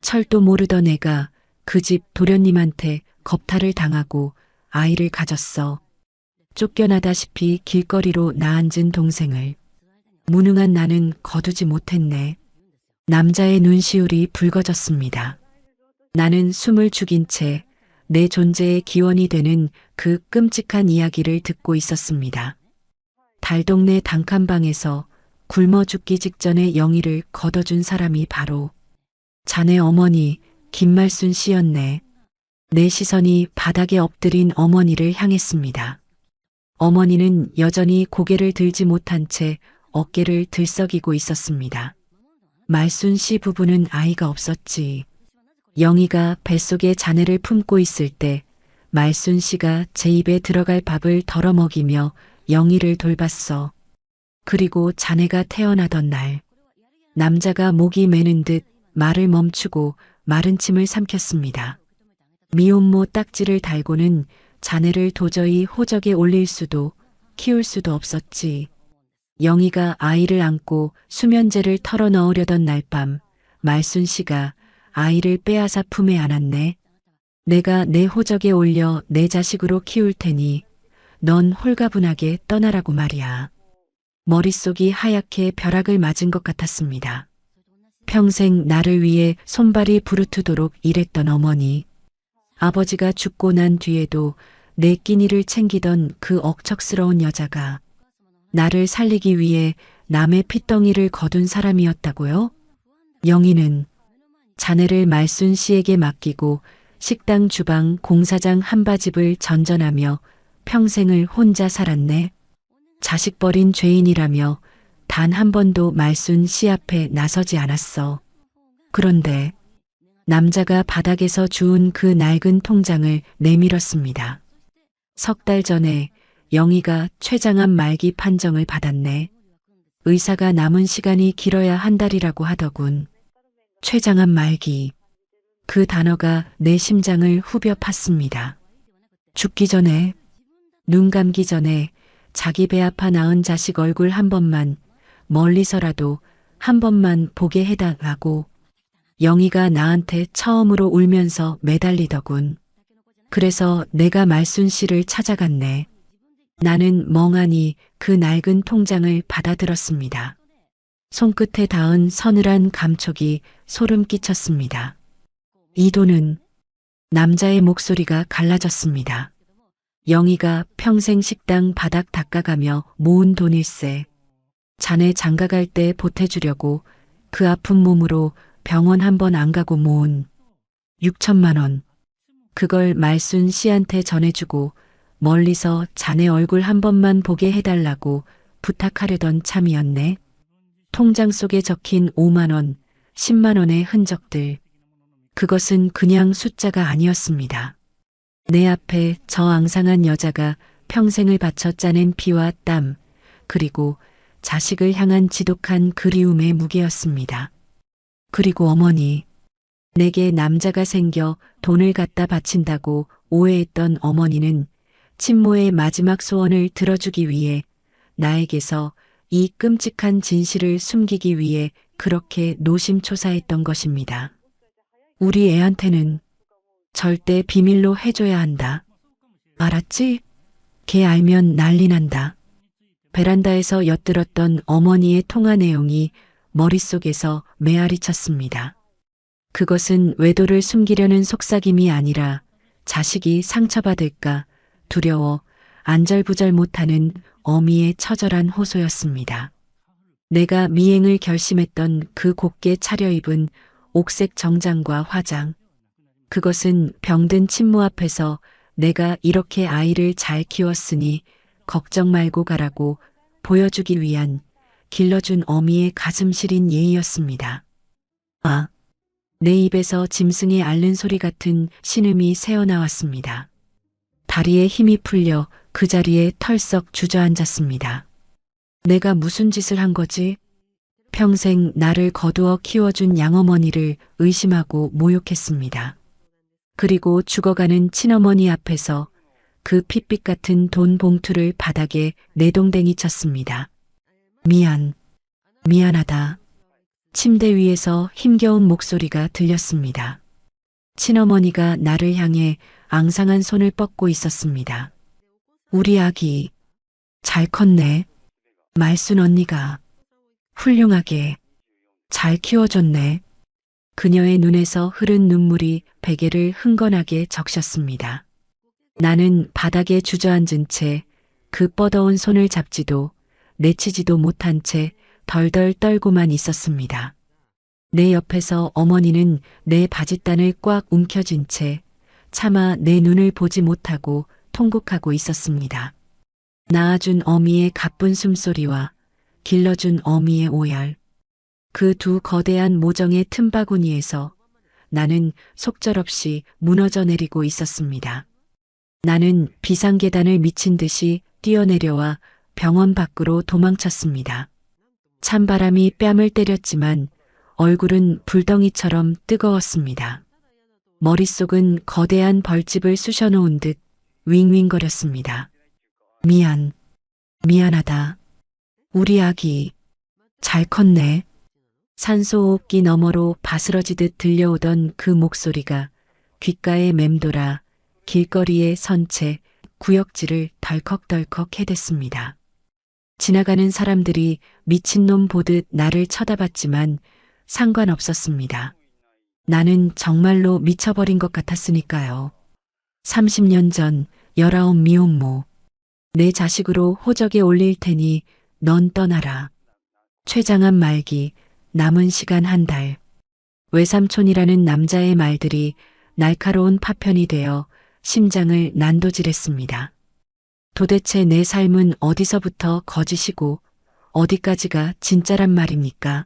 철도 모르던 애가 그 집 도련님한테 겁탈을 당하고 아이를 가졌어. 쫓겨나다시피 길거리로 나앉은 동생을. 무능한 나는 거두지 못했네. 남자의 눈시울이 붉어졌습니다. 나는 숨을 죽인 채 내 존재의 기원이 되는 그 끔찍한 이야기를 듣고 있었습니다. 달동네 단칸방에서 굶어 죽기 직전에 영희를 걷어준 사람이 바로 자네 어머니 김말순 씨였네. 내 시선이 바닥에 엎드린 어머니를 향했습니다. 어머니는 여전히 고개를 들지 못한 채 어깨를 들썩이고 있었습니다. 말순 씨 부부는 아이가 없었지. 영희가 뱃속에 자네를 품고 있을 때 말순 씨가 제 입에 들어갈 밥을 덜어 먹이며 영희를 돌봤어. 그리고 자네가 태어나던 날, 남자가 목이 메는 듯 말을 멈추고 마른 침을 삼켰습니다. 미혼모 딱지를 달고는 자네를 도저히 호적에 올릴 수도 키울 수도 없었지. 영희가 아이를 안고 수면제를 털어 넣으려던 날 밤, 말순 씨가 아이를 빼앗아 품에 안았네. 내가 내 호적에 올려 내 자식으로 키울 테니 넌 홀가분하게 떠나라고 말이야. 머릿속이 하얗게 벼락을 맞은 것 같았습니다. 평생 나를 위해 손발이 부르트도록 일했던 어머니. 아버지가 죽고 난 뒤에도 내 끼니를 챙기던 그 억척스러운 여자가 나를 살리기 위해 남의 핏덩이를 거둔 사람이었다고요? 영희는 자네를 말순 씨에게 맡기고 식당 주방 공사장 한바집을 전전하며 평생을 혼자 살았네. 자식 버린 죄인이라며 단 한 번도 말순 씨 앞에 나서지 않았어. 그런데 남자가 바닥에서 주운 그 낡은 통장을 내밀었습니다. 3달 전에 영희가 췌장암 말기 판정을 받았네. 의사가 남은 시간이 길어야 한 달이라고 하더군. 췌장암 말기. 그 단어가 내 심장을 후벼 팠습니다. 죽기 전에, 눈 감기 전에 자기 배 아파 낳은 자식 얼굴 한 번만, 멀리서라도 한 번만 보게 해달라고 영희가 나한테 처음으로 울면서 매달리더군. 그래서 내가 말순 씨를 찾아갔네. 나는 멍하니 그 낡은 통장을 받아들었습니다. 손끝에 닿은 서늘한 감촉이 소름 끼쳤습니다. 이 돈은 남자의 목소리가 갈라졌습니다. 영희가 평생 식당 바닥 닦아가며 모은 돈일세. 자네 장가갈 때 보태주려고 그 아픈 몸으로 병원 한 번 안 가고 모은 6천만 원. 그걸 말순 씨한테 전해주고 멀리서 자네 얼굴 한 번만 보게 해달라고 부탁하려던 참이었네. 통장 속에 적힌 5만 원, 10만 원의 흔적들. 그것은 그냥 숫자가 아니었습니다. 내 앞에 저 앙상한 여자가 평생을 바쳐 짜낸 피와 땀, 그리고 자식을 향한 지독한 그리움의 무게였습니다. 그리고 어머니, 내게 남자가 생겨 돈을 갖다 바친다고 오해했던 어머니는 친모의 마지막 소원을 들어주기 위해 나에게서 이 끔찍한 진실을 숨기기 위해 그렇게 노심초사했던 것입니다. 우리 애한테는 절대 비밀로 해줘야 한다. 알았지? 걔 알면 난리 난다. 베란다에서 엿들었던 어머니의 통화 내용이 머릿속에서 메아리 쳤습니다. 그것은 외도를 숨기려는 속삭임이 아니라 자식이 상처받을까 두려워 안절부절 못하는 어미의 처절한 호소였습니다. 내가 미행을 결심했던 그 곱게 차려입은 옥색 정장과 화장. 그것은 병든 친모 앞에서 내가 이렇게 아이를 잘 키웠으니 걱정 말고 가라고 보여주기 위한 길러준 어미의 가슴 시린 예의였습니다. 아, 내 입에서 짐승의 앓는 소리 같은 신음이 새어나왔습니다. 다리에 힘이 풀려 그 자리에 털썩 주저앉았습니다. 내가 무슨 짓을 한 거지? 평생 나를 거두어 키워준 양어머니를 의심하고 모욕했습니다. 그리고 죽어가는 친어머니 앞에서 그 핏빛 같은 돈 봉투를 바닥에 내동댕이 쳤습니다. 미안하다. 침대 위에서 힘겨운 목소리가 들렸습니다. 친어머니가 나를 향해 앙상한 손을 뻗고 있었습니다. 우리 아기 잘 컸네. 말순 언니가 훌륭하게 잘 키워줬네. 그녀의 눈에서 흐른 눈물이 베개를 흥건하게 적셨습니다. 나는 바닥에 주저앉은 채 그 뻗어온 손을 잡지도 내치지도 못한 채 덜덜 떨고만 있었습니다. 내 옆에서 어머니는 내 바짓단을 꽉 움켜쥔 채 차마 내 눈을 보지 못하고 통곡하고 있었습니다. 낳아준 어미의 가쁜 숨소리와 길러준 어미의 오열. 그 두 거대한 모정의 틈바구니에서 나는 속절없이 무너져 내리고 있었습니다. 나는 비상계단을 미친 듯이 뛰어내려와 병원 밖으로 도망쳤습니다. 찬바람이 뺨을 때렸지만 얼굴은 불덩이처럼 뜨거웠습니다. 머릿속은 거대한 벌집을 쑤셔놓은 듯 윙윙거렸습니다. 미안하다. 우리 아기 잘 컸네. 산소호흡기 너머로 바스러지듯 들려오던 그 목소리가 귓가에 맴돌아 길거리에 선 채 구역질을 덜컥덜컥 해댔습니다. 지나가는 사람들이 미친놈 보듯 나를 쳐다봤지만 상관없었습니다. 나는 정말로 미쳐버린 것 같았으니까요. 30년 전 19 미혼모. 내 자식으로 호적에 올릴 테니 넌 떠나라. 췌장암 말기 남은 시간 한 달. 외삼촌이라는 남자의 말들이 날카로운 파편이 되어 심장을 난도질했습니다. 도대체 내 삶은 어디서부터 거짓이고 어디까지가 진짜란 말입니까?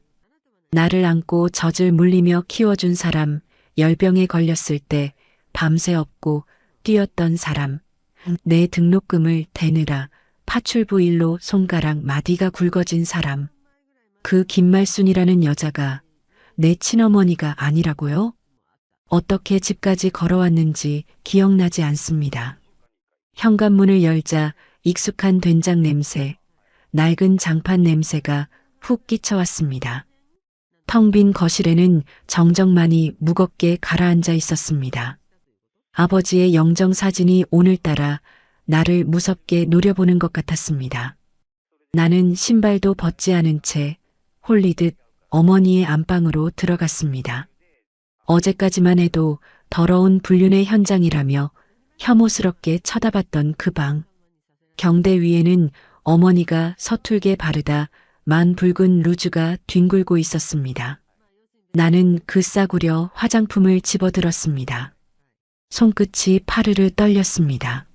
나를 안고 젖을 물리며 키워준 사람, 열병에 걸렸을 때 밤새 업고 뛰었던 사람, 내 등록금을 대느라 파출부 일로 손가락 마디가 굵어진 사람, 그 김말순이라는 여자가 내 친어머니가 아니라고요? 어떻게 집까지 걸어왔는지 기억나지 않습니다. 현관문을 열자 익숙한 된장 냄새, 낡은 장판 냄새가 훅 끼쳐왔습니다. 텅 빈 거실에는 정정만이 무겁게 가라앉아 있었습니다. 아버지의 영정 사진이 오늘따라 나를 무섭게 노려보는 것 같았습니다. 나는 신발도 벗지 않은 채 홀리듯 어머니의 안방으로 들어갔습니다. 어제까지만 해도 더러운 불륜의 현장이라며 혐오스럽게 쳐다봤던 그 방. 경대 위에는 어머니가 서툴게 바르다 만 붉은 루즈가 뒹굴고 있었습니다. 나는 그 싸구려 화장품을 집어들었습니다. 손끝이 파르르 떨렸습니다.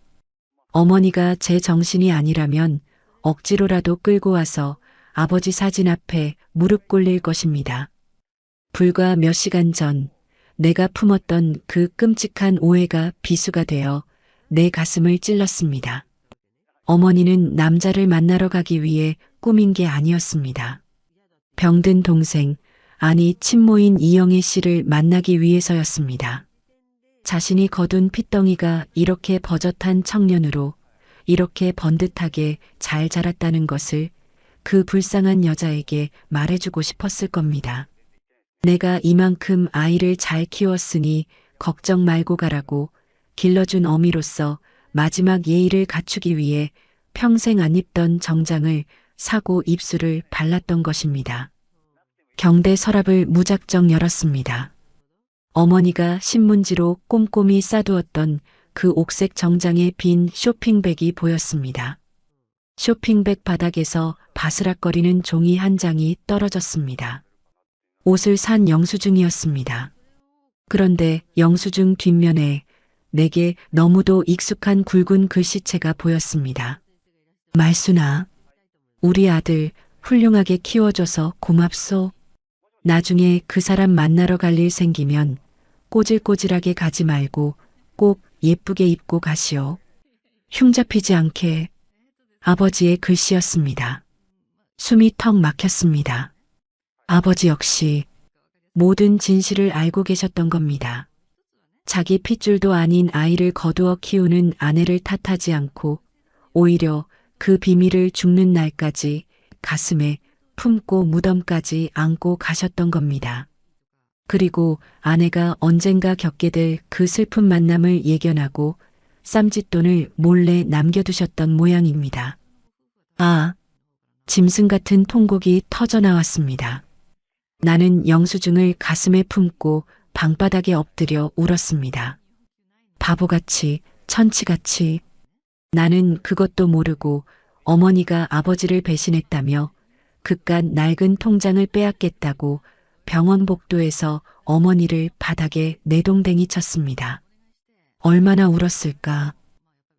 어머니가 제 정신이 아니라면 억지로라도 끌고 와서 아버지 사진 앞에 무릎 꿇릴 것입니다. 불과 몇 시간 전 내가 품었던 그 끔찍한 오해가 비수가 되어 내 가슴을 찔렀습니다. 어머니는 남자를 만나러 가기 위해 꾸민 게 아니었습니다. 병든 동생, 아니 친모인 이영애 씨를 만나기 위해서였습니다. 자신이 거둔 핏덩이가 이렇게 버젓한 청년으로 이렇게 번듯하게 잘 자랐다는 것을 그 불쌍한 여자에게 말해주고 싶었을 겁니다. 내가 이만큼 아이를 잘 키웠으니 걱정 말고 가라고 길러준 어미로서 마지막 예의를 갖추기 위해 평생 안 입던 정장을 사고 입술을 발랐던 것입니다. 경대 서랍을 무작정 열었습니다. 어머니가 신문지로 꼼꼼히 싸두었던 그 옥색 정장의 빈 쇼핑백이 보였습니다. 쇼핑백 바닥에서 바스락거리는 종이 한 장이 떨어졌습니다. 옷을 산 영수증이었습니다. 그런데 영수증 뒷면에 내게 너무도 익숙한 굵은 글씨체가 보였습니다. 말순아, 우리 아들 훌륭하게 키워줘서 고맙소. 나중에 그 사람 만나러 갈 일 생기면 꼬질꼬질하게 가지 말고 꼭 예쁘게 입고 가시오. 흉 잡히지 않게. 아버지의 글씨였습니다. 숨이 턱 막혔습니다. 아버지 역시 모든 진실을 알고 계셨던 겁니다. 자기 핏줄도 아닌 아이를 거두어 키우는 아내를 탓하지 않고 오히려 그 비밀을 죽는 날까지 가슴에 품고 무덤까지 안고 가셨던 겁니다. 그리고 아내가 언젠가 겪게 될 그 슬픈 만남을 예견하고 쌈짓돈을 몰래 남겨두셨던 모양입니다. 아, 짐승 같은 통곡이 터져나왔습니다. 나는 영수증을 가슴에 품고 방바닥에 엎드려 울었습니다. 바보같이, 천치같이. 나는 그것도 모르고 어머니가 아버지를 배신했다며 그깟 낡은 통장을 빼앗겠다고 병원 복도에서 어머니를 바닥에 내동댕이 쳤습니다. 얼마나 울었을까.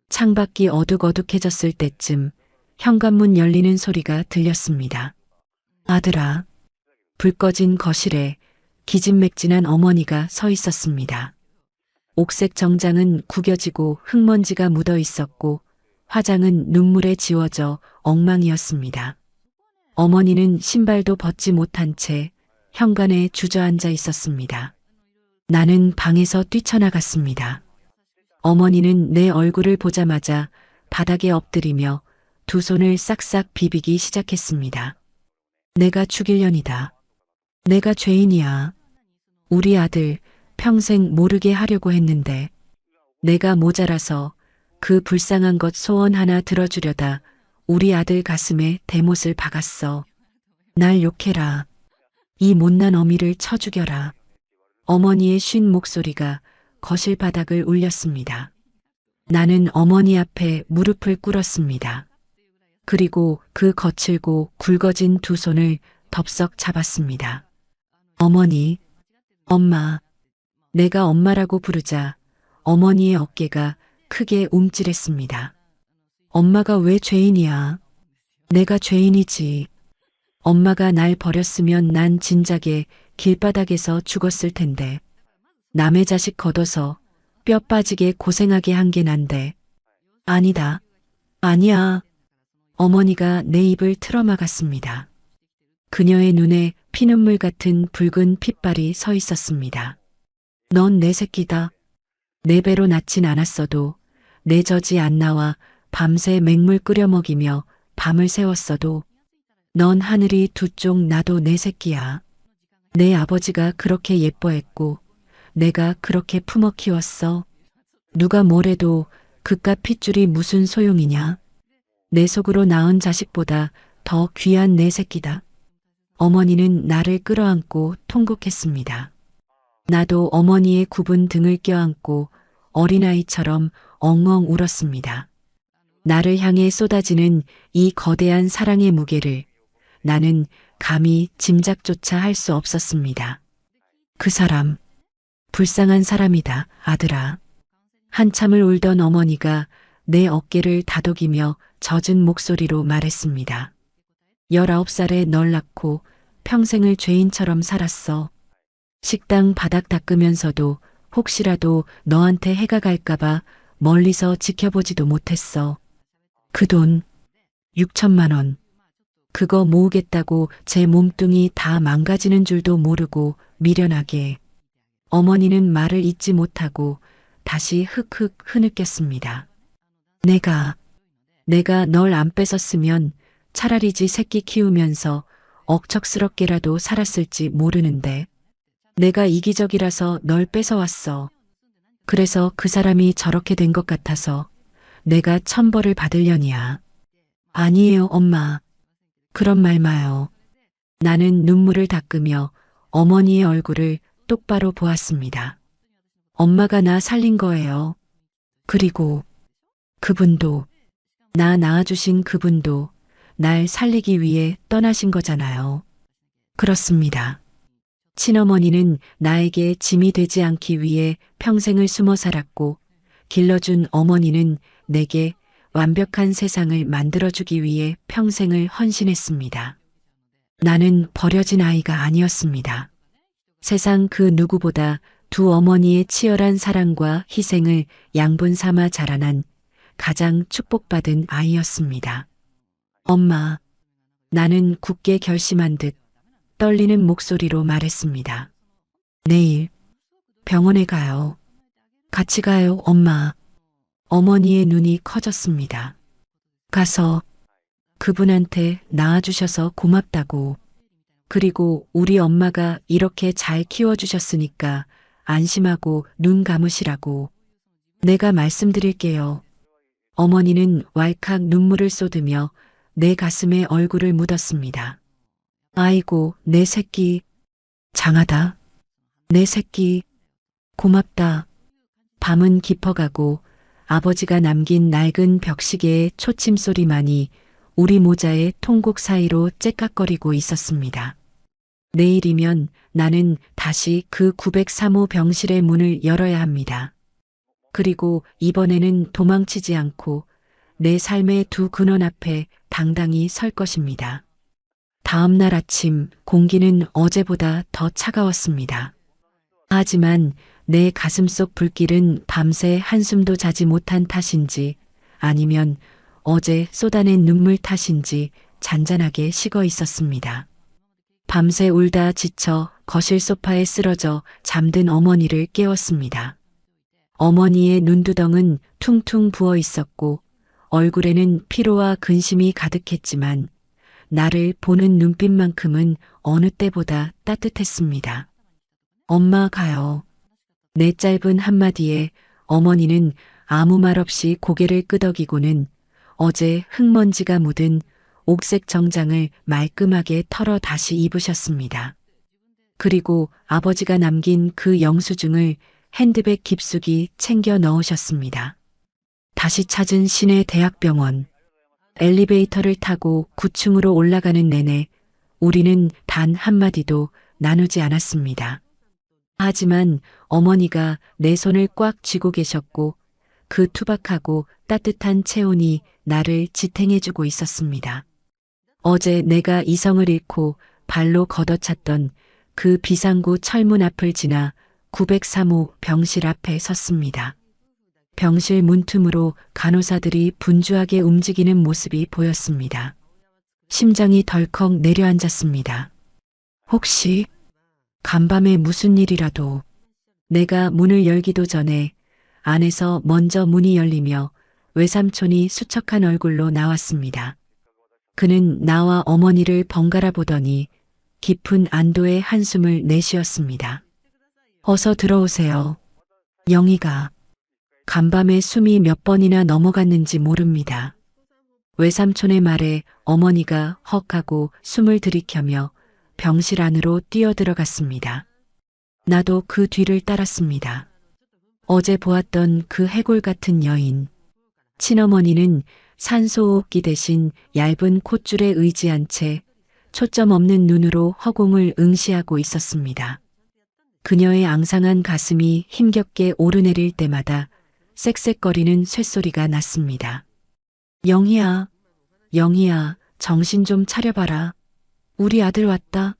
창밖이 어둑어둑해졌을 때쯤 현관문 열리는 소리가 들렸습니다. 아들아. 불 꺼진 거실에 기진맥진한 어머니가 서 있었습니다. 옥색 정장은 구겨지고 흙먼지가 묻어 있었고 화장은 눈물에 지워져 엉망이었습니다. 어머니는 신발도 벗지 못한 채 현관에 주저앉아 있었습니다. 나는 방에서 뛰쳐나갔습니다. 어머니는 내 얼굴을 보자마자 바닥에 엎드리며 두 손을 싹싹 비비기 시작했습니다. 내가 죽일년이다. 내가 죄인이야. 우리 아들 평생 모르게 하려고 했는데 내가 모자라서 그 불쌍한 것 소원 하나 들어주려다 우리 아들 가슴에 대못을 박았어. 날 욕해라. 이 못난 어미를 쳐 죽여라. 어머니의 쉰 목소리가 거실 바닥을 울렸습니다. 나는 어머니 앞에 무릎을 꿇었습니다. 그리고 그 거칠고 굵어진 두 손을 덥석 잡았습니다. 어머니, 엄마, 내가 엄마라고 부르자 어머니의 어깨가 크게 움찔했습니다. 엄마가 왜 죄인이야? 내가 죄인이지. 엄마가 날 버렸으면 난 진작에 길바닥에서 죽었을 텐데. 남의 자식 걷어서 뼈 빠지게 고생하게 한 게 난데. 아니다. 아니야. 어머니가 내 입을 틀어막았습니다. 그녀의 눈에 피눈물 같은 붉은 핏발이 서 있었습니다. 넌 내 새끼다. 내 배로 낳진 않았어도 내 젖이 안 나와 밤새 맹물 끓여 먹이며 밤을 새웠어도 넌 하늘이 두 쪽 나도 내 새끼야. 내 아버지가 그렇게 예뻐했고 내가 그렇게 품어 키웠어. 누가 뭐래도 그깟 핏줄이 무슨 소용이냐. 내 속으로 낳은 자식보다 더 귀한 내 새끼다. 어머니는 나를 끌어안고 통곡했습니다. 나도 어머니의 굽은 등을 껴안고 어린아이처럼 엉엉 울었습니다. 나를 향해 쏟아지는 이 거대한 사랑의 무게를 나는 감히 짐작조차 할 수 없었습니다. 그 사람, 불쌍한 사람이다, 아들아. 한참을 울던 어머니가 내 어깨를 다독이며 젖은 목소리로 말했습니다. 19살에 널 낳고 평생을 죄인처럼 살았어. 식당 바닥 닦으면서도 혹시라도 너한테 해가 갈까봐 멀리서 지켜보지도 못했어. 그 돈, 6천만 원. 그거 모으겠다고 제 몸뚱이 다 망가지는 줄도 모르고 미련하게. 어머니는 말을 잇지 못하고 다시 흑흑 흐느꼈습니다. 내가 널 안 뺏었으면 차라리 지 새끼 키우면서 억척스럽게라도 살았을지 모르는데. 내가 이기적이라서 널 뺏어왔어. 그래서 그 사람이 저렇게 된 것 같아서 내가 천벌을 받으려니야. 아니에요, 엄마. 그런 말 마요. 나는 눈물을 닦으며 어머니의 얼굴을 똑바로 보았습니다. 엄마가 나 살린 거예요. 그리고 그분도, 나 낳아주신 그분도 날 살리기 위해 떠나신 거잖아요. 그렇습니다. 친어머니는 나에게 짐이 되지 않기 위해 평생을 숨어 살았고, 길러준 어머니는 내게 완벽한 세상을 만들어주기 위해 평생을 헌신했습니다. 나는 버려진 아이가 아니었습니다. 세상 그 누구보다 두 어머니의 치열한 사랑과 희생을 양분 삼아 자라난 가장 축복받은 아이였습니다. 엄마, 나는 굳게 결심한 듯 떨리는 목소리로 말했습니다. 내일 병원에 가요. 같이 가요, 엄마. 어머니의 눈이 커졌습니다. 가서 그분한테 낳아주셔서 고맙다고. 그리고 우리 엄마가 이렇게 잘 키워주셨으니까 안심하고 눈 감으시라고. 내가 말씀드릴게요. 어머니는 왈칵 눈물을 쏟으며 내 가슴에 얼굴을 묻었습니다. 아이고, 내 새끼. 장하다. 내 새끼. 고맙다. 밤은 깊어가고 아버지가 남긴 낡은 벽시계의 초침 소리만이 우리 모자의 통곡 사이로 째깍거리고 있었습니다. 내일이면 나는 다시 그 903호 병실의 문을 열어야 합니다. 그리고 이번에는 도망치지 않고 내 삶의 두 근원 앞에 당당히 설 것입니다. 다음 날 아침 공기는 어제보다 더 차가웠습니다. 하지만 내 가슴속 불길은 밤새 한숨도 자지 못한 탓인지 아니면 어제 쏟아낸 눈물 탓인지 잔잔하게 식어 있었습니다. 밤새 울다 지쳐 거실 소파에 쓰러져 잠든 어머니를 깨웠습니다. 어머니의 눈두덩은 퉁퉁 부어 있었고 얼굴에는 피로와 근심이 가득했지만 나를 보는 눈빛만큼은 어느 때보다 따뜻했습니다. 엄마 가요. 내 짧은 한마디에 어머니는 아무 말 없이 고개를 끄덕이고는 어제 흙먼지가 묻은 옥색 정장을 말끔하게 털어 다시 입으셨습니다. 그리고 아버지가 남긴 그 영수증을 핸드백 깊숙이 챙겨 넣으셨습니다. 다시 찾은 시내 대학병원. 엘리베이터를 타고 9층으로 올라가는 내내 우리는 단 한마디도 나누지 않았습니다. 하지만 어머니가 내 손을 꽉 쥐고 계셨고 그 투박하고 따뜻한 체온이 나를 지탱해주고 있었습니다. 어제 내가 이성을 잃고 발로 걷어찼던 그 비상구 철문 앞을 지나 903호 병실 앞에 섰습니다. 병실 문틈으로 간호사들이 분주하게 움직이는 모습이 보였습니다. 심장이 덜컥 내려앉았습니다. 혹시 간밤에 무슨 일이라도. 내가 문을 열기도 전에 안에서 먼저 문이 열리며 외삼촌이 수척한 얼굴로 나왔습니다. 그는 나와 어머니를 번갈아 보더니 깊은 안도의 한숨을 내쉬었습니다. 어서 들어오세요. 영희가. 간밤에 숨이 몇 번이나 넘어갔는지 모릅니다. 외삼촌의 말에 어머니가 헉하고 숨을 들이켜며 병실 안으로 뛰어들어갔습니다. 나도 그 뒤를 따랐습니다. 어제 보았던 그 해골 같은 여인. 친어머니는 산소호흡기 대신 얇은 콧줄에 의지한 채 초점 없는 눈으로 허공을 응시하고 있었습니다. 그녀의 앙상한 가슴이 힘겹게 오르내릴 때마다 쌕쌕거리는 쇳소리가 났습니다. 영희야, 영희야, 정신 좀 차려봐라. 우리 아들 왔다.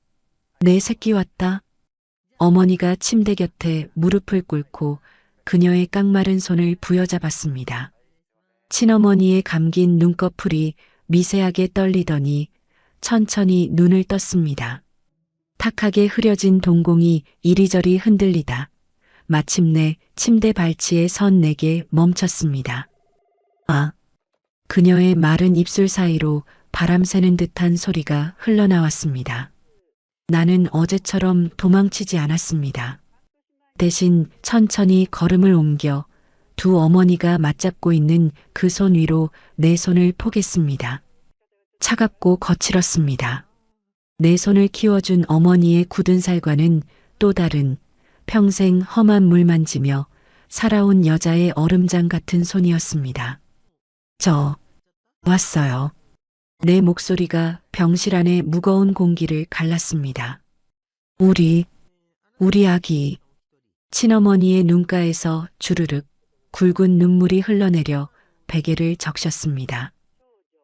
내 새끼 왔다. 어머니가 침대 곁에 무릎을 꿇고 그녀의 깡마른 손을 부여잡았습니다. 친어머니의 감긴 눈꺼풀이 미세하게 떨리더니 천천히 눈을 떴습니다. 탁하게 흐려진 동공이 이리저리 흔들리다 마침내 침대 발치에 선 내게 멈췄습니다. 아, 그녀의 마른 입술 사이로 바람 새는 듯한 소리가 흘러나왔습니다. 나는 어제처럼 도망치지 않았습니다. 대신 천천히 걸음을 옮겨 두 어머니가 맞잡고 있는 그 손 위로 내 손을 포겠습니다. 차갑고 거칠었습니다. 내 손을 키워준 어머니의 굳은 살과는 또 다른 평생 험한 물 만지며 살아온 여자의 얼음장 같은 손이었습니다. 저 왔어요. 내 목소리가 병실 안의 무거운 공기를 갈랐습니다. 우리 아기. 친어머니의 눈가에서 주르륵 굵은 눈물이 흘러내려 베개를 적셨습니다.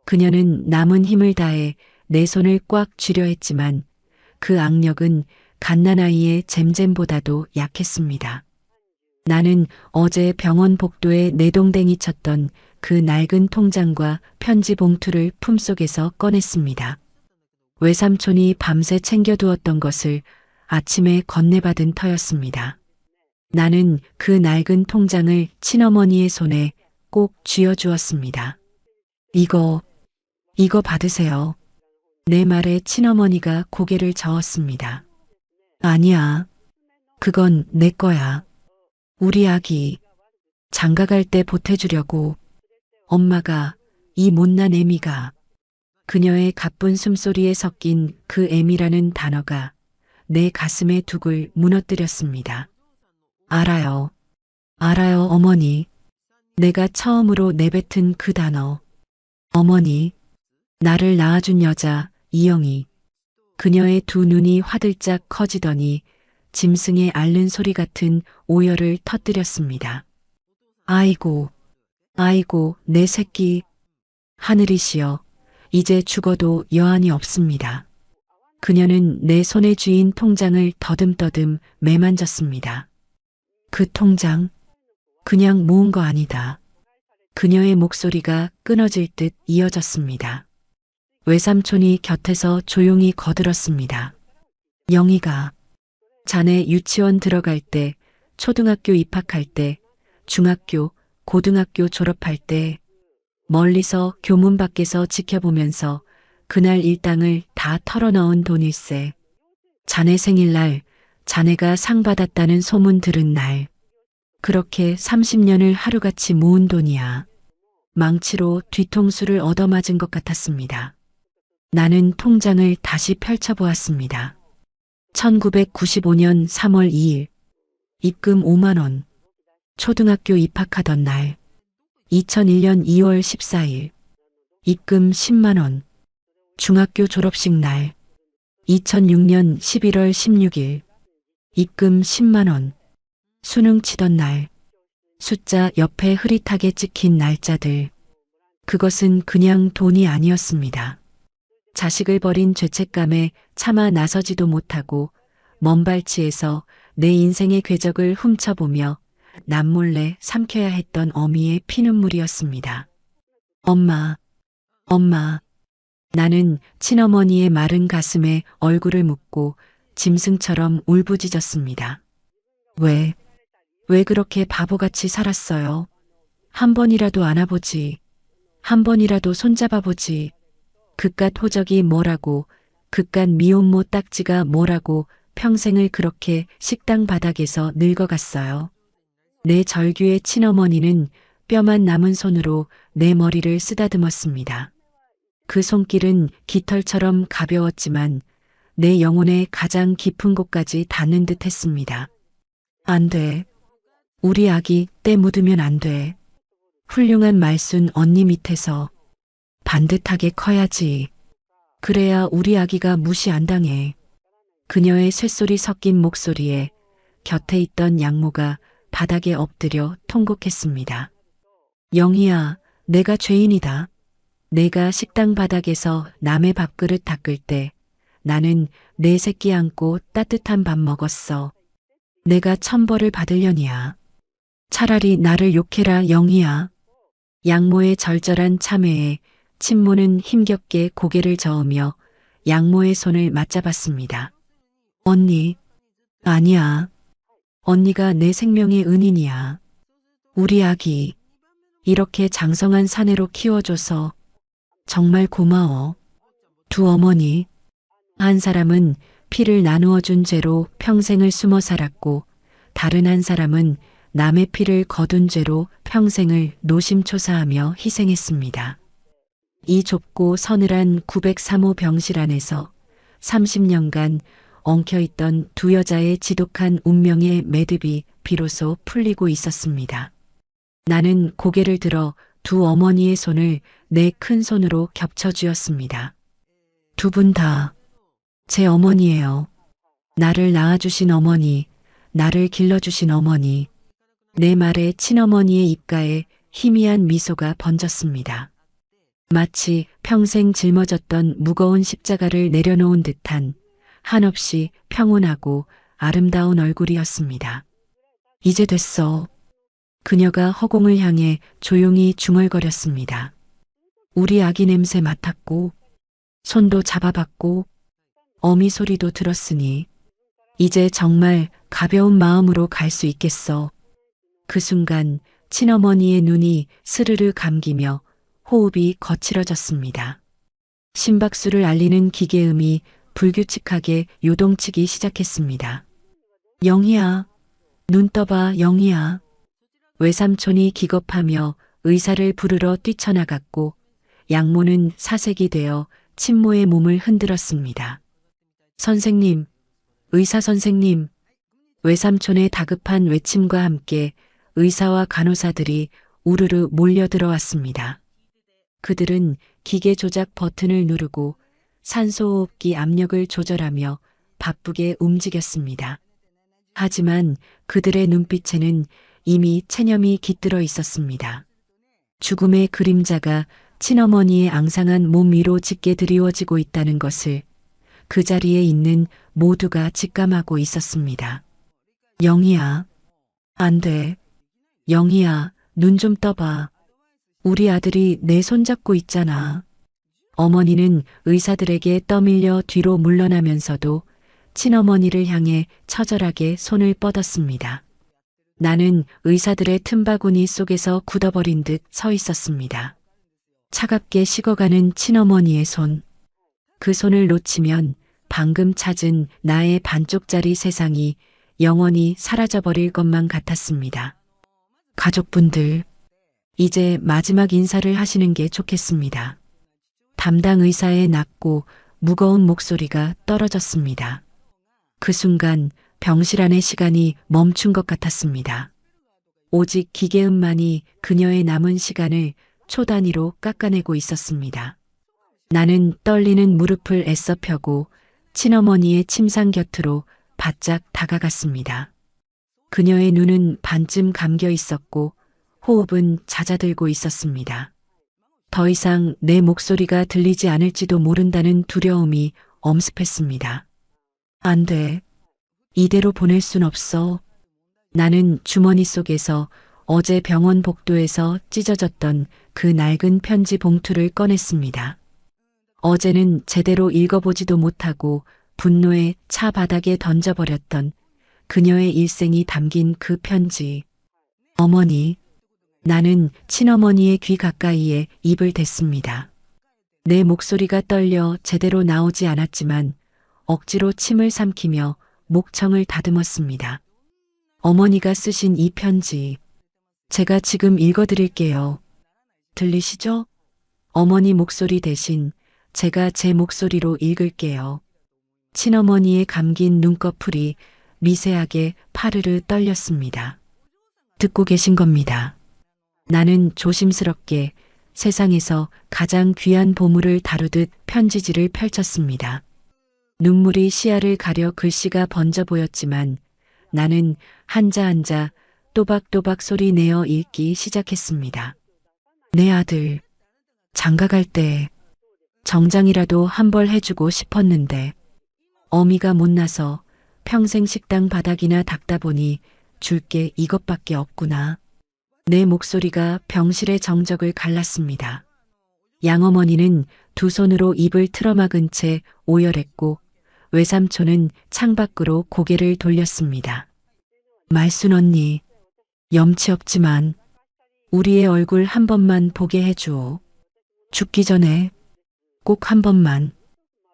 그녀는 남은 힘을 다해 내 손을 꽉 쥐려 했지만 그 악력은 갓난아이의 잼잼보다도 약했습니다. 나는 어제 병원 복도에 내동댕이 쳤던 그 낡은 통장과 편지 봉투를 품속에서 꺼냈습니다. 외삼촌이 밤새 챙겨두었던 것을 아침에 건네받은 터였습니다. 나는 그 낡은 통장을 친어머니의 손에 꼭 쥐어주었습니다. 이거 받으세요. 내 말에 친어머니가 고개를 저었습니다. 아니야. 그건 내 거야. 우리 아기. 장가갈 때 보태주려고. 엄마가, 이 못난 애미가. 그녀의 가쁜 숨소리에 섞인 그 애미라는 단어가 내 가슴의 둑을 무너뜨렸습니다. 알아요. 알아요, 어머니. 내가 처음으로 내뱉은 그 단어. 어머니. 나를 낳아준 여자, 이영희. 그녀의 두 눈이 화들짝 커지더니 짐승의 앓는 소리 같은 오열을 터뜨렸습니다. 아이고, 아이고, 내 새끼. 하늘이시여, 이제 죽어도 여한이 없습니다. 그녀는 내 손에 쥐인 통장을 더듬더듬 매만졌습니다. 그 통장, 그냥 모은 거 아니다. 그녀의 목소리가 끊어질 듯 이어졌습니다. 외삼촌이 곁에서 조용히 거들었습니다. 영희가, 자네 유치원 들어갈 때, 초등학교 입학할 때, 중학교, 고등학교 졸업할 때, 멀리서 교문 밖에서 지켜보면서 그날 일당을 다 털어넣은 돈일세. 자네 생일날 자네가 상 받았다는 소문 들은 날. 그렇게 30년을 하루같이 모은 돈이야. 망치로 뒤통수를 얻어맞은 것 같았습니다. 나는 통장을 다시 펼쳐보았습니다. 1995년 3월 2일. 입금 5만 원. 초등학교 입학하던 날. 2001년 2월 14일. 입금 10만 원. 중학교 졸업식 날. 2006년 11월 16일. 입금 10만 원. 수능 치던 날. 숫자 옆에 흐릿하게 찍힌 날짜들. 그것은 그냥 돈이 아니었습니다. 자식을 버린 죄책감에 차마 나서지도 못하고 먼 발치에서 내 인생의 궤적을 훔쳐보며 남몰래 삼켜야 했던 어미의 피눈물이었습니다. 엄마, 엄마. 나는 친어머니의 마른 가슴에 얼굴을 묻고 짐승처럼 울부짖었습니다. 왜 그렇게 바보같이 살았어요? 한 번이라도 안아보지. 한 번이라도 손잡아보지. 그깟 호적이 뭐라고, 그깟 미혼모 딱지가 뭐라고 평생을 그렇게 식당 바닥에서 늙어갔어요. 내 절규의 친어머니는 뼈만 남은 손으로 내 머리를 쓰다듬었습니다. 그 손길은 깃털처럼 가벼웠지만 내 영혼의 가장 깊은 곳까지 닿는 듯 했습니다. 안 돼. 우리 아기 때 묻으면 안 돼. 훌륭한 말순 언니 밑에서 반듯하게 커야지. 그래야 우리 아기가 무시 안 당해. 그녀의 쇳소리 섞인 목소리에 곁에 있던 양모가 바닥에 엎드려 통곡했습니다. 영희야, 내가 죄인이다. 내가 식당 바닥에서 남의 밥그릇 닦을 때 나는 내 새끼 안고 따뜻한 밥 먹었어. 내가 천벌을 받으려니야. 차라리 나를 욕해라, 영희야. 양모의 절절한 참회에 친모는 힘겹게 고개를 저으며 양모의 손을 맞잡았습니다. 언니, 아니야. 언니가 내 생명의 은인이야. 우리 아기, 이렇게 장성한 사내로 키워줘서 정말 고마워. 두 어머니, 한 사람은 피를 나누어 준 죄로 평생을 숨어 살았고 다른 한 사람은 남의 피를 거둔 죄로 평생을 노심초사하며 희생했습니다. 이 좁고 서늘한 903호 병실 안에서 30년간 엉켜있던 두 여자의 지독한 운명의 매듭이 비로소 풀리고 있었습니다. 나는 고개를 들어 두 어머니의 손을 내 큰 손으로 겹쳐쥐었습니다. 두 분 다 제 어머니예요. 나를 낳아주신 어머니, 나를 길러주신 어머니. 내 말에 친어머니의 입가에 희미한 미소가 번졌습니다. 마치 평생 짊어졌던 무거운 십자가를 내려놓은 듯한 한없이 평온하고 아름다운 얼굴이었습니다. 이제 됐어. 그녀가 허공을 향해 조용히 중얼거렸습니다. 우리 아기 냄새 맡았고 손도 잡아봤고 어미 소리도 들었으니 이제 정말 가벼운 마음으로 갈 수 있겠어. 그 순간 친어머니의 눈이 스르르 감기며 호흡이 거칠어졌습니다. 심박수를 알리는 기계음이 불규칙하게 요동치기 시작했습니다. 영희야, 눈 떠봐, 영희야. 외삼촌이 기겁하며 의사를 부르러 뛰쳐나갔고 양모는 사색이 되어 친모의 몸을 흔들었습니다. 선생님, 의사 선생님. 외삼촌의 다급한 외침과 함께 의사와 간호사들이 우르르 몰려들어왔습니다. 그들은 기계 조작 버튼을 누르고 산소호흡기 압력을 조절하며 바쁘게 움직였습니다. 하지만 그들의 눈빛에는 이미 체념이 깃들어 있었습니다. 죽음의 그림자가 친어머니의 앙상한 몸 위로 짙게 드리워지고 있다는 것을 그 자리에 있는 모두가 직감하고 있었습니다. 영희야, 안 돼. 영희야, 눈 좀 떠봐. 우리 아들이 내 손 잡고 있잖아. 어머니는 의사들에게 떠밀려 뒤로 물러나면서도 친어머니를 향해 처절하게 손을 뻗었습니다. 나는 의사들의 틈바구니 속에서 굳어버린 듯 서 있었습니다. 차갑게 식어가는 친어머니의 손. 그 손을 놓치면 방금 찾은 나의 반쪽짜리 세상이 영원히 사라져버릴 것만 같았습니다. 가족분들, 이제 마지막 인사를 하시는 게 좋겠습니다. 담당 의사의 낮고 무거운 목소리가 떨어졌습니다. 그 순간 병실 안의 시간이 멈춘 것 같았습니다. 오직 기계음만이 그녀의 남은 시간을 초 단위로 깎아내고 있었습니다. 나는 떨리는 무릎을 애써 펴고 친어머니의 침상 곁으로 바짝 다가갔습니다. 그녀의 눈은 반쯤 감겨 있었고 호흡은 잦아들고 있었습니다. 더 이상 내 목소리가 들리지 않을지도 모른다는 두려움이 엄습했습니다. 안 돼. 이대로 보낼 순 없어. 나는 주머니 속에서 어제 병원 복도에서 찢어졌던 그 낡은 편지 봉투를 꺼냈습니다. 어제는 제대로 읽어보지도 못하고 분노에 차 바닥에 던져버렸던 그녀의 일생이 담긴 그 편지. 어머니. 나는 친어머니의 귀 가까이에 입을 댔습니다. 내 목소리가 떨려 제대로 나오지 않았지만 억지로 침을 삼키며 목청을 다듬었습니다. 어머니가 쓰신 이 편지, 제가 지금 읽어드릴게요. 들리시죠? 어머니 목소리 대신 제가 제 목소리로 읽을게요. 친어머니의 감긴 눈꺼풀이 미세하게 파르르 떨렸습니다. 듣고 계신 겁니다. 나는 조심스럽게 세상에서 가장 귀한 보물을 다루듯 편지지를 펼쳤습니다. 눈물이 시야를 가려 글씨가 번져 보였지만 나는 한자 한자 또박또박 소리 내어 읽기 시작했습니다. 내 아들, 장가갈 때 정장이라도 한 벌 해주고 싶었는데 어미가 못나서 평생 식당 바닥이나 닦다 보니 줄 게 이것밖에 없구나. 내 목소리가 병실의 정적을 갈랐습니다. 양어머니는 두 손으로 입을 틀어막은 채 오열했고 외삼촌은 창밖으로 고개를 돌렸습니다. 말순 언니, 염치 없지만 우리의 얼굴 한 번만 보게 해주오. 죽기 전에 꼭 한 번만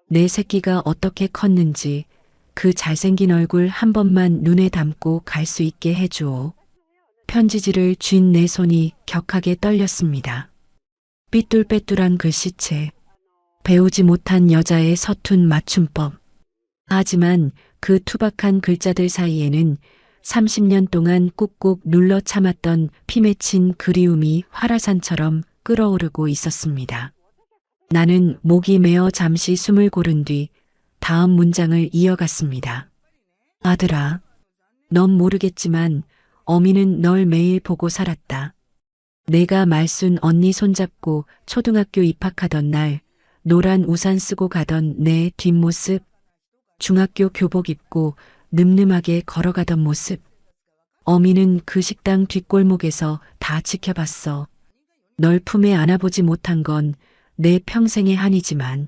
내 새끼가 어떻게 컸는지 그 잘생긴 얼굴 한 번만 눈에 담고 갈 수 있게 해주오. 편지지를 쥔 내 손이 격하게 떨렸습니다. 삐뚤빼뚤한 글씨체, 배우지 못한 여자의 서툰 맞춤법. 하지만 그 투박한 글자들 사이에는 30년 동안 꾹꾹 눌러 참았던 피 맺힌 그리움이 활화산처럼 끓어오르고 있었습니다. 나는 목이 메어 잠시 숨을 고른 뒤 다음 문장을 이어갔습니다. 아들아, 넌 모르겠지만 어미는 널 매일 보고 살았다. 내가 말순 언니 손잡고 초등학교 입학하던 날 노란 우산 쓰고 가던 내 뒷모습, 중학교 교복 입고 늠름하게 걸어가던 모습. 어미는 그 식당 뒷골목에서 다 지켜봤어. 널 품에 안아보지 못한 건 내 평생의 한이지만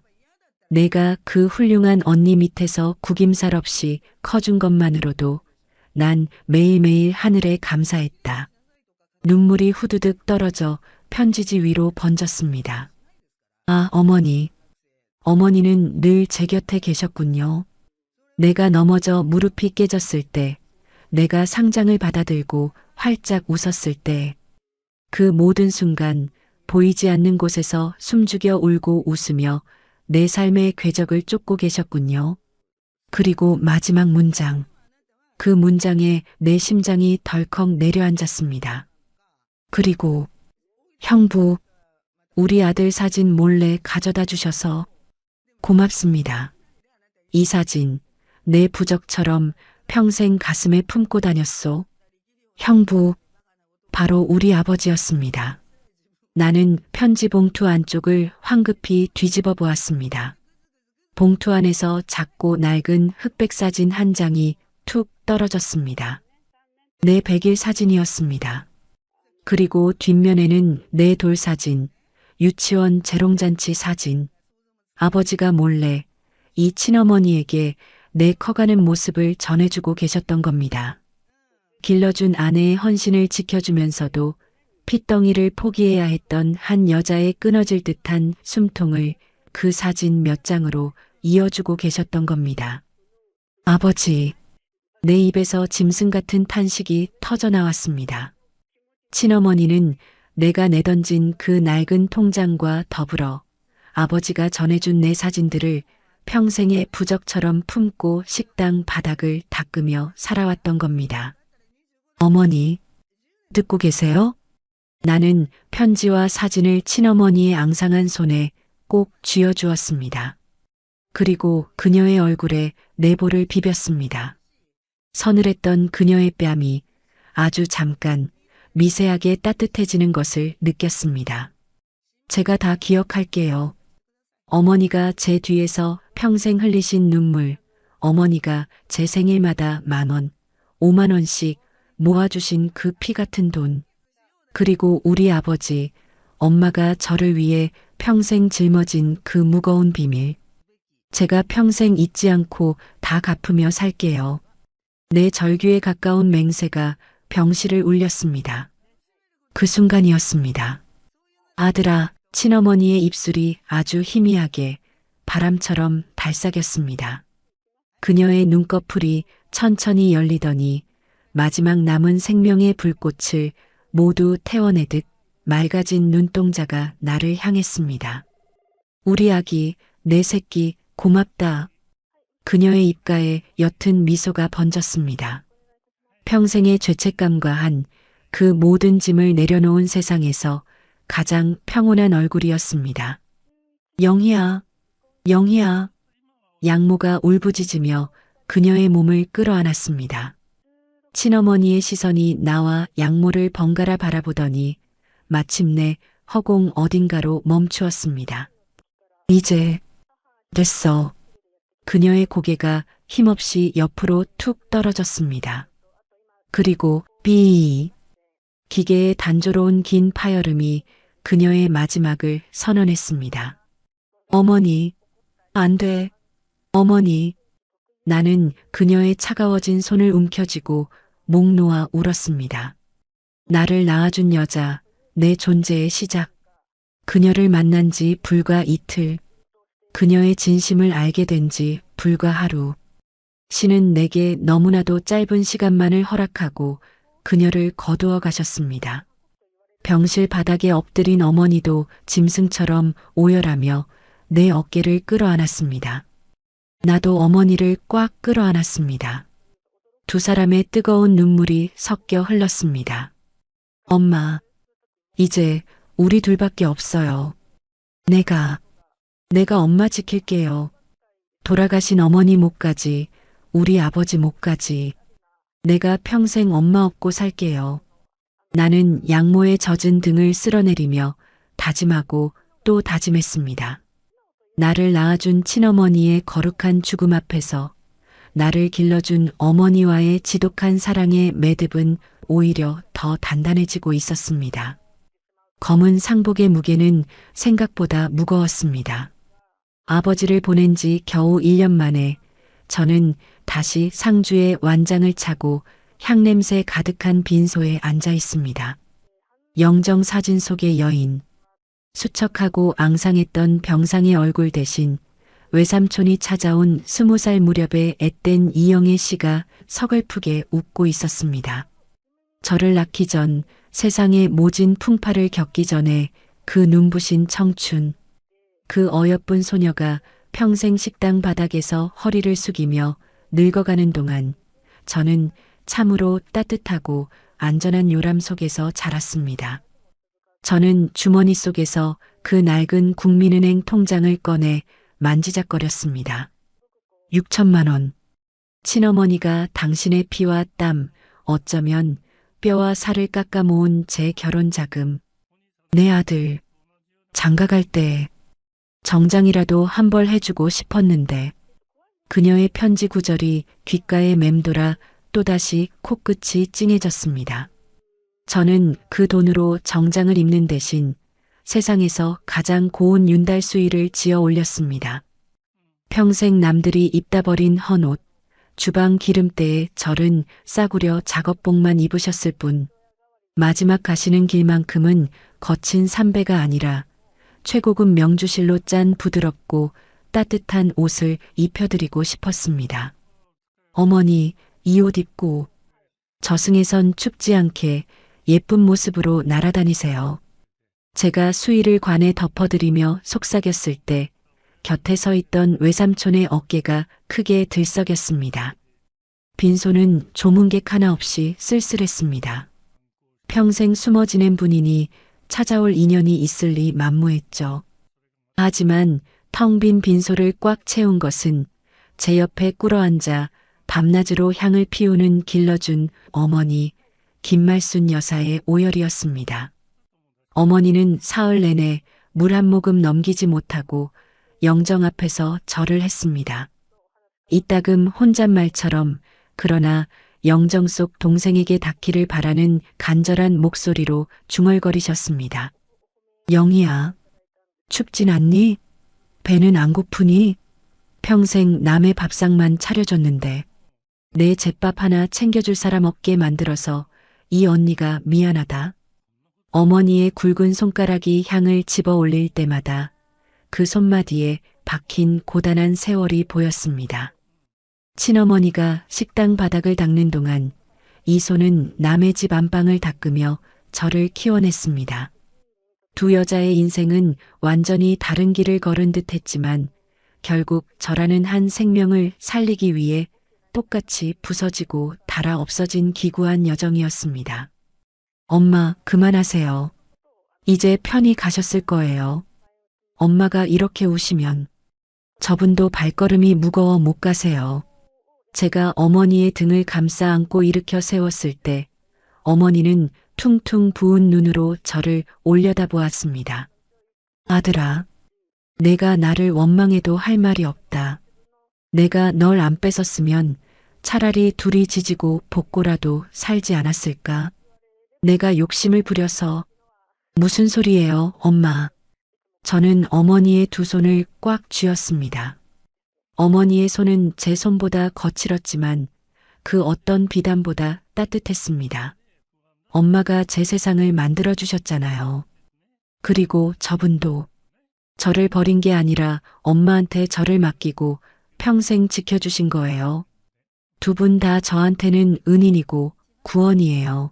내가 그 훌륭한 언니 밑에서 구김살 없이 커준 것만으로도 난 매일매일 하늘에 감사했다. 눈물이 후두둑 떨어져 편지지 위로 번졌습니다. 아, 어머니. 어머니는 늘 제 곁에 계셨군요. 내가 넘어져 무릎이 깨졌을 때, 내가 상장을 받아들고 활짝 웃었을 때, 그 모든 순간 보이지 않는 곳에서 숨죽여 울고 웃으며 내 삶의 궤적을 쫓고 계셨군요. 그리고 마지막 문장. 그 문장에 내 심장이 덜컥 내려앉았습니다. 그리고 형부, 우리 아들 사진 몰래 가져다 주셔서 고맙습니다. 이 사진, 내 부적처럼 평생 가슴에 품고 다녔소. 형부, 바로 우리 아버지였습니다. 나는 편지 봉투 안쪽을 황급히 뒤집어 보았습니다. 봉투 안에서 작고 낡은 흑백 사진 한 장이 툭 떨어졌습니다. 내 100일 사진이었습니다. 그리고 뒷면에는 내 돌사진, 유치원 재롱잔치 사진, 아버지가 몰래 이 친어머니에게 내 커가는 모습을 전해주고 계셨던 겁니다. 길러준 아내의 헌신을 지켜주면서도 핏덩이를 포기해야 했던 한 여자의 끊어질 듯한 숨통을 그 사진 몇 장으로 이어주고 계셨던 겁니다. 아버지, 내 입에서 짐승 같은 탄식이 터져 나왔습니다. 친어머니는 내가 내던진 그 낡은 통장과 더불어 아버지가 전해준 내 사진들을 평생의 부적처럼 품고 식당 바닥을 닦으며 살아왔던 겁니다. 어머니, 듣고 계세요? 나는 편지와 사진을 친어머니의 앙상한 손에 꼭 쥐어주었습니다. 그리고 그녀의 얼굴에 내 볼을 비볐습니다. 서늘했던 그녀의 뺨이 아주 잠깐 미세하게 따뜻해지는 것을 느꼈습니다. 제가 다 기억할게요. 어머니가 제 뒤에서 평생 흘리신 눈물, 어머니가 제 생일마다 10,000원, 50,000원씩 모아주신 그 피 같은 돈, 그리고 우리 아버지, 엄마가 저를 위해 평생 짊어진 그 무거운 비밀. 제가 평생 잊지 않고 다 갚으며 살게요. 내 절규에 가까운 맹세가 병실을 울렸습니다. 그 순간이었습니다. 아들아, 친어머니의 입술이 아주 희미하게 바람처럼 달싹였습니다. 그녀의 눈꺼풀이 천천히 열리더니 마지막 남은 생명의 불꽃을 모두 태워내듯 맑아진 눈동자가 나를 향했습니다. 우리 아기, 내 새끼, 고맙다. 그녀의 입가에 옅은 미소가 번졌습니다. 평생의 죄책감과 한 그 모든 짐을 내려놓은 세상에서 가장 평온한 얼굴이었습니다. 영희야, 영희야. 양모가 울부짖으며 그녀의 몸을 끌어안았습니다. 친어머니의 시선이 나와 양모를 번갈아 바라보더니 마침내 허공 어딘가로 멈추었습니다. 이제 됐어. 그녀의 고개가 힘없이 옆으로 툭 떨어졌습니다. 그리고 삐. 기계의 단조로운 긴 파열음이 그녀의 마지막을 선언했습니다. 어머니, 안 돼. 어머니. 나는 그녀의 차가워진 손을 움켜쥐고 목 놓아 울었습니다. 나를 낳아준 여자, 내 존재의 시작. 그녀를 만난 지 불과 이틀. 그녀의 진심을 알게 된 지 불과 하루. 신은 내게 너무나도 짧은 시간만을 허락하고 그녀를 거두어 가셨습니다. 병실 바닥에 엎드린 어머니도 짐승처럼 오열하며 내 어깨를 끌어안았습니다. 나도 어머니를 꽉 끌어안았습니다. 두 사람의 뜨거운 눈물이 섞여 흘렀습니다. 엄마, 이제 우리 둘밖에 없어요. 내가 엄마 지킬게요. 돌아가신 어머니 목까지, 우리 아버지 목까지. 내가 평생 엄마 없고 살게요. 나는 양모의 젖은 등을 쓸어내리며 다짐하고 또 다짐했습니다. 나를 낳아준 친어머니의 거룩한 죽음 앞에서 나를 길러준 어머니와의 지독한 사랑의 매듭은 오히려 더 단단해지고 있었습니다. 검은 상복의 무게는 생각보다 무거웠습니다. 아버지를 보낸 지 겨우 1년 만에 저는 다시 상주의 완장을 차고 향냄새 가득한 빈소에 앉아 있습니다. 영정 사진 속의 여인, 수척하고 앙상했던 병상의 얼굴 대신 외삼촌이 찾아온 20살 무렵의 앳된 이영애 씨가 서글프게 웃고 있었습니다. 저를 낳기 전 세상의 모진 풍파를 겪기 전에 그 눈부신 청춘, 그 어여쁜 소녀가 평생 식당 바닥에서 허리를 숙이며 늙어가는 동안 저는 참으로 따뜻하고 안전한 요람 속에서 자랐습니다. 저는 주머니 속에서 그 낡은 국민은행 통장을 꺼내 만지작거렸습니다. 6천만 원. 친어머니가 당신의 피와 땀, 어쩌면 뼈와 살을 깎아 모은 제 결혼 자금. 내 아들, 장가갈 때 정장이라도 한 벌 해주고 싶었는데 그녀의 편지 구절이 귓가에 맴돌아 또다시 코끝이 찡해졌습니다. 저는 그 돈으로 정장을 입는 대신 세상에서 가장 고운 윤달 수의를 지어 올렸습니다. 평생 남들이 입다 버린 헌옷, 주방 기름때에 절은 싸구려 작업복만 입으셨을 뿐 마지막 가시는 길만큼은 거친 삼배가 아니라 최고급 명주실로 짠 부드럽고 따뜻한 옷을 입혀드리고 싶었습니다. 어머니, 이 옷 입고 저승에선 춥지 않게 예쁜 모습으로 날아다니세요. 제가 수의를 관에 덮어드리며 속삭였을 때 곁에 서 있던 외삼촌의 어깨가 크게 들썩였습니다. 빈소는 조문객 하나 없이 쓸쓸했습니다. 평생 숨어 지낸 분이니 찾아올 인연이 있을 리 만무했죠. 하지만 텅 빈 빈소를 꽉 채운 것은 제 옆에 꿇어앉아 밤낮으로 향을 피우는 길러준 어머니 김말순 여사의 오열이었습니다. 어머니는 사흘 내내 물 한 모금 넘기지 못하고 영정 앞에서 절을 했습니다. 이따금 혼잣말처럼 그러나 영정 속 동생에게 닿기를 바라는 간절한 목소리로 중얼거리셨습니다. 영희야, 춥진 않니? 배는 안 고프니? 평생 남의 밥상만 차려줬는데 내 잿밥 하나 챙겨줄 사람 없게 만들어서 이 언니가 미안하다. 어머니의 굵은 손가락이 향을 집어 올릴 때마다 그 손마디에 박힌 고단한 세월이 보였습니다. 친어머니가 식당 바닥을 닦는 동안 이 손은 남의 집 안방을 닦으며 저를 키워냈습니다. 두 여자의 인생은 완전히 다른 길을 걸은 듯 했지만 결국 저라는 한 생명을 살리기 위해 똑같이 부서지고 닳아 없어진 기구한 여정이었습니다. 엄마, 그만하세요. 이제 편히 가셨을 거예요. 엄마가 이렇게 우시면 저분도 발걸음이 무거워 못 가세요. 제가 어머니의 등을 감싸 안고 일으켜 세웠을 때 어머니는 퉁퉁 부은 눈으로 저를 올려다보았습니다. 아들아, 내가 나를 원망해도 할 말이 없다. 내가 널 안 뺏었으면 차라리 둘이 지지고 볶고라도 살지 않았을까? 내가 욕심을 부려서. 무슨 소리예요, 엄마? 저는 어머니의 두 손을 꽉 쥐었습니다. 어머니의 손은 제 손보다 거칠었지만 그 어떤 비단보다 따뜻했습니다. 엄마가 제 세상을 만들어주셨잖아요. 그리고 저분도 저를 버린 게 아니라 엄마한테 저를 맡기고 평생 지켜주신 거예요. 두 분 다 저한테는 은인이고 구원이에요.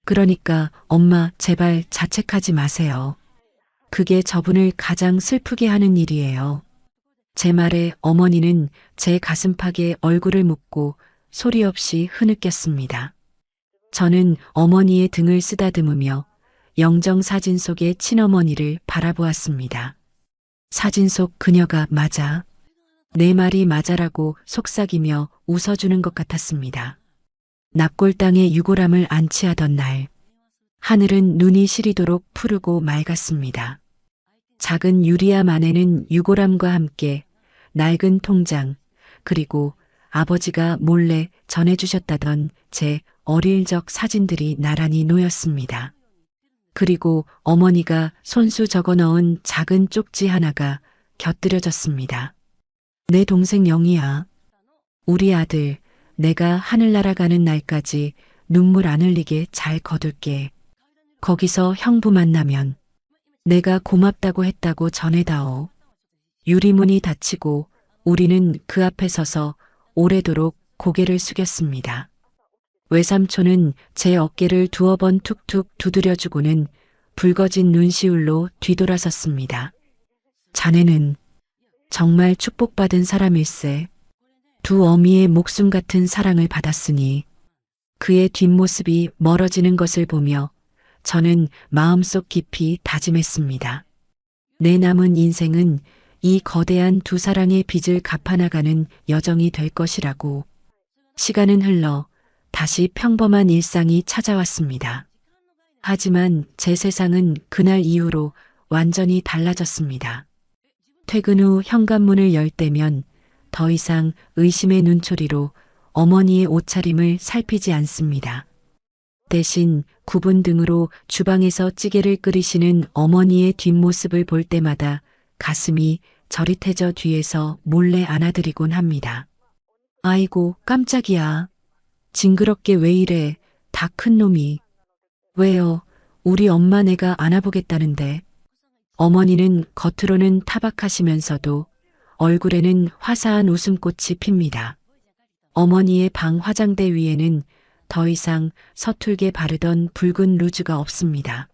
그러니까 엄마 제발 자책하지 마세요. 그게 저분을 가장 슬프게 하는 일이에요. 제 말에 어머니는 제 가슴팍에 얼굴을 묻고 소리 없이 흐느꼈습니다. 저는 어머니의 등을 쓰다듬으며 영정 사진 속의 친어머니를 바라보았습니다. 사진 속 그녀가 맞아. 내 말이 맞아라고 속삭이며 웃어주는 것 같았습니다. 납골당에 유골함을 안치하던 날, 하늘은 눈이 시리도록 푸르고 맑았습니다. 작은 유리암 안에는 유골함과 함께 낡은 통장, 그리고 아버지가 몰래 전해주셨다던 제 어릴 적 사진들이 나란히 놓였습니다. 그리고 어머니가 손수 적어 넣은 작은 쪽지 하나가 곁들여졌습니다. 내 동생 영희야, 우리 아들, 내가 하늘나라 가는 날까지 눈물 안 흘리게 잘 거둘게. 거기서 형부 만나면 내가 고맙다고 했다고 전해다오. 유리문이 닫히고 우리는 그 앞에 서서 오래도록 고개를 숙였습니다. 외삼촌은 제 어깨를 두어 번 툭툭 두드려주고는 붉어진 눈시울로 뒤돌아섰습니다. 자네는 정말 축복받은 사람일세. 두 어미의 목숨 같은 사랑을 받았으니 그의 뒷모습이 멀어지는 것을 보며 저는 마음속 깊이 다짐했습니다. 내 남은 인생은 이 거대한 두 사랑의 빚을 갚아나가는 여정이 될 것이라고. 시간은 흘러 다시 평범한 일상이 찾아왔습니다. 하지만 제 세상은 그날 이후로 완전히 달라졌습니다. 퇴근 후 현관문을 열 때면 더 이상 의심의 눈초리로 어머니의 옷차림을 살피지 않습니다. 대신 굽은 등으로 주방에서 찌개를 끓이시는 어머니의 뒷모습을 볼 때마다 가슴이 저릿해져 뒤에서 몰래 안아드리곤 합니다. 아이고 깜짝이야. 징그럽게 왜 이래. 다 큰 놈이. 왜요? 우리 엄마 내가 안아보겠다는데. 어머니는 겉으로는 타박하시면서도 얼굴에는 화사한 웃음꽃이 핍니다. 어머니의 방 화장대 위에는 더 이상 서툴게 바르던 붉은 루즈가 없습니다.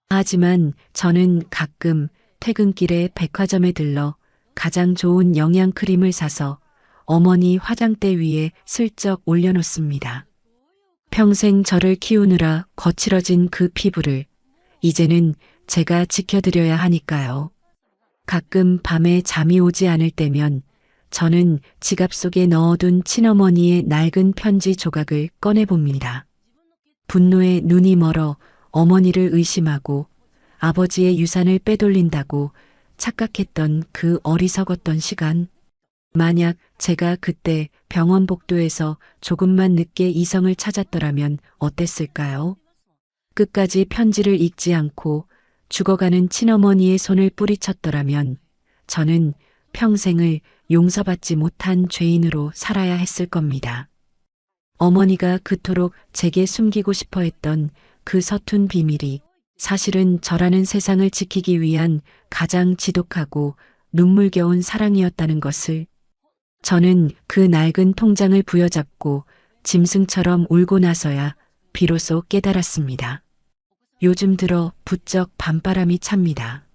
하지만 저는 가끔 퇴근길에 백화점에 들러 가장 좋은 영양크림을 사서 어머니 화장대 위에 슬쩍 올려놓습니다. 평생 저를 키우느라 거칠어진 그 피부를 이제는 제가 지켜드려야 하니까요. 가끔 밤에 잠이 오지 않을 때면 저는 지갑 속에 넣어둔 친어머니의 낡은 편지 조각을 꺼내봅니다. 분노에 눈이 멀어 어머니를 의심하고 아버지의 유산을 빼돌린다고 착각했던 그 어리석었던 시간. 만약 제가 그때 병원 복도에서 조금만 늦게 이성을 찾았더라면 어땠을까요? 끝까지 편지를 읽지 않고 죽어가는 친어머니의 손을 뿌리쳤더라면 저는 평생을 용서받지 못한 죄인으로 살아야 했을 겁니다. 어머니가 그토록 제게 숨기고 싶어 했던 그 서툰 비밀이 사실은 저라는 세상을 지키기 위한 가장 지독하고 눈물겨운 사랑이었다는 것을 저는 그 낡은 통장을 부여잡고 짐승처럼 울고 나서야 비로소 깨달았습니다. 요즘 들어 부쩍 밤바람이 찹니다.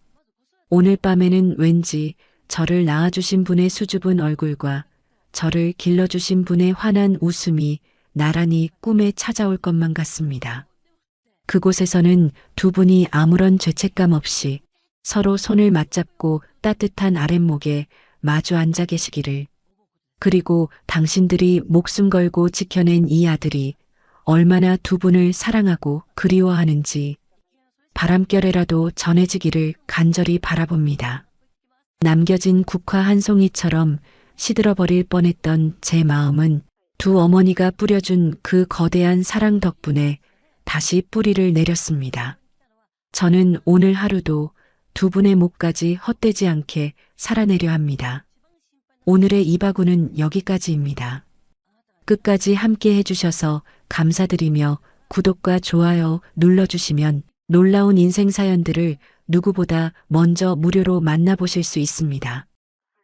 오늘 밤에는 왠지 저를 낳아주신 분의 수줍은 얼굴과 저를 길러주신 분의 환한 웃음이 나란히 꿈에 찾아올 것만 같습니다. 그곳에서는 두 분이 아무런 죄책감 없이 서로 손을 맞잡고 따뜻한 아랫목에 마주 앉아 계시기를, 그리고 당신들이 목숨 걸고 지켜낸 이 아들이 얼마나 두 분을 사랑하고 그리워하는지 바람결에라도 전해지기를 간절히 바라봅니다. 남겨진 국화 한 송이처럼 시들어버릴 뻔했던 제 마음은 두 어머니가 뿌려준 그 거대한 사랑 덕분에 다시 뿌리를 내렸습니다. 저는 오늘 하루도 두 분의 목까지 헛되지 않게 살아내려 합니다. 오늘의 이바구는 여기까지입니다. 끝까지 함께 해주셔서 감사드리며 구독과 좋아요 눌러주시면 놀라운 인생 사연들을 누구보다 먼저 무료로 만나보실 수 있습니다.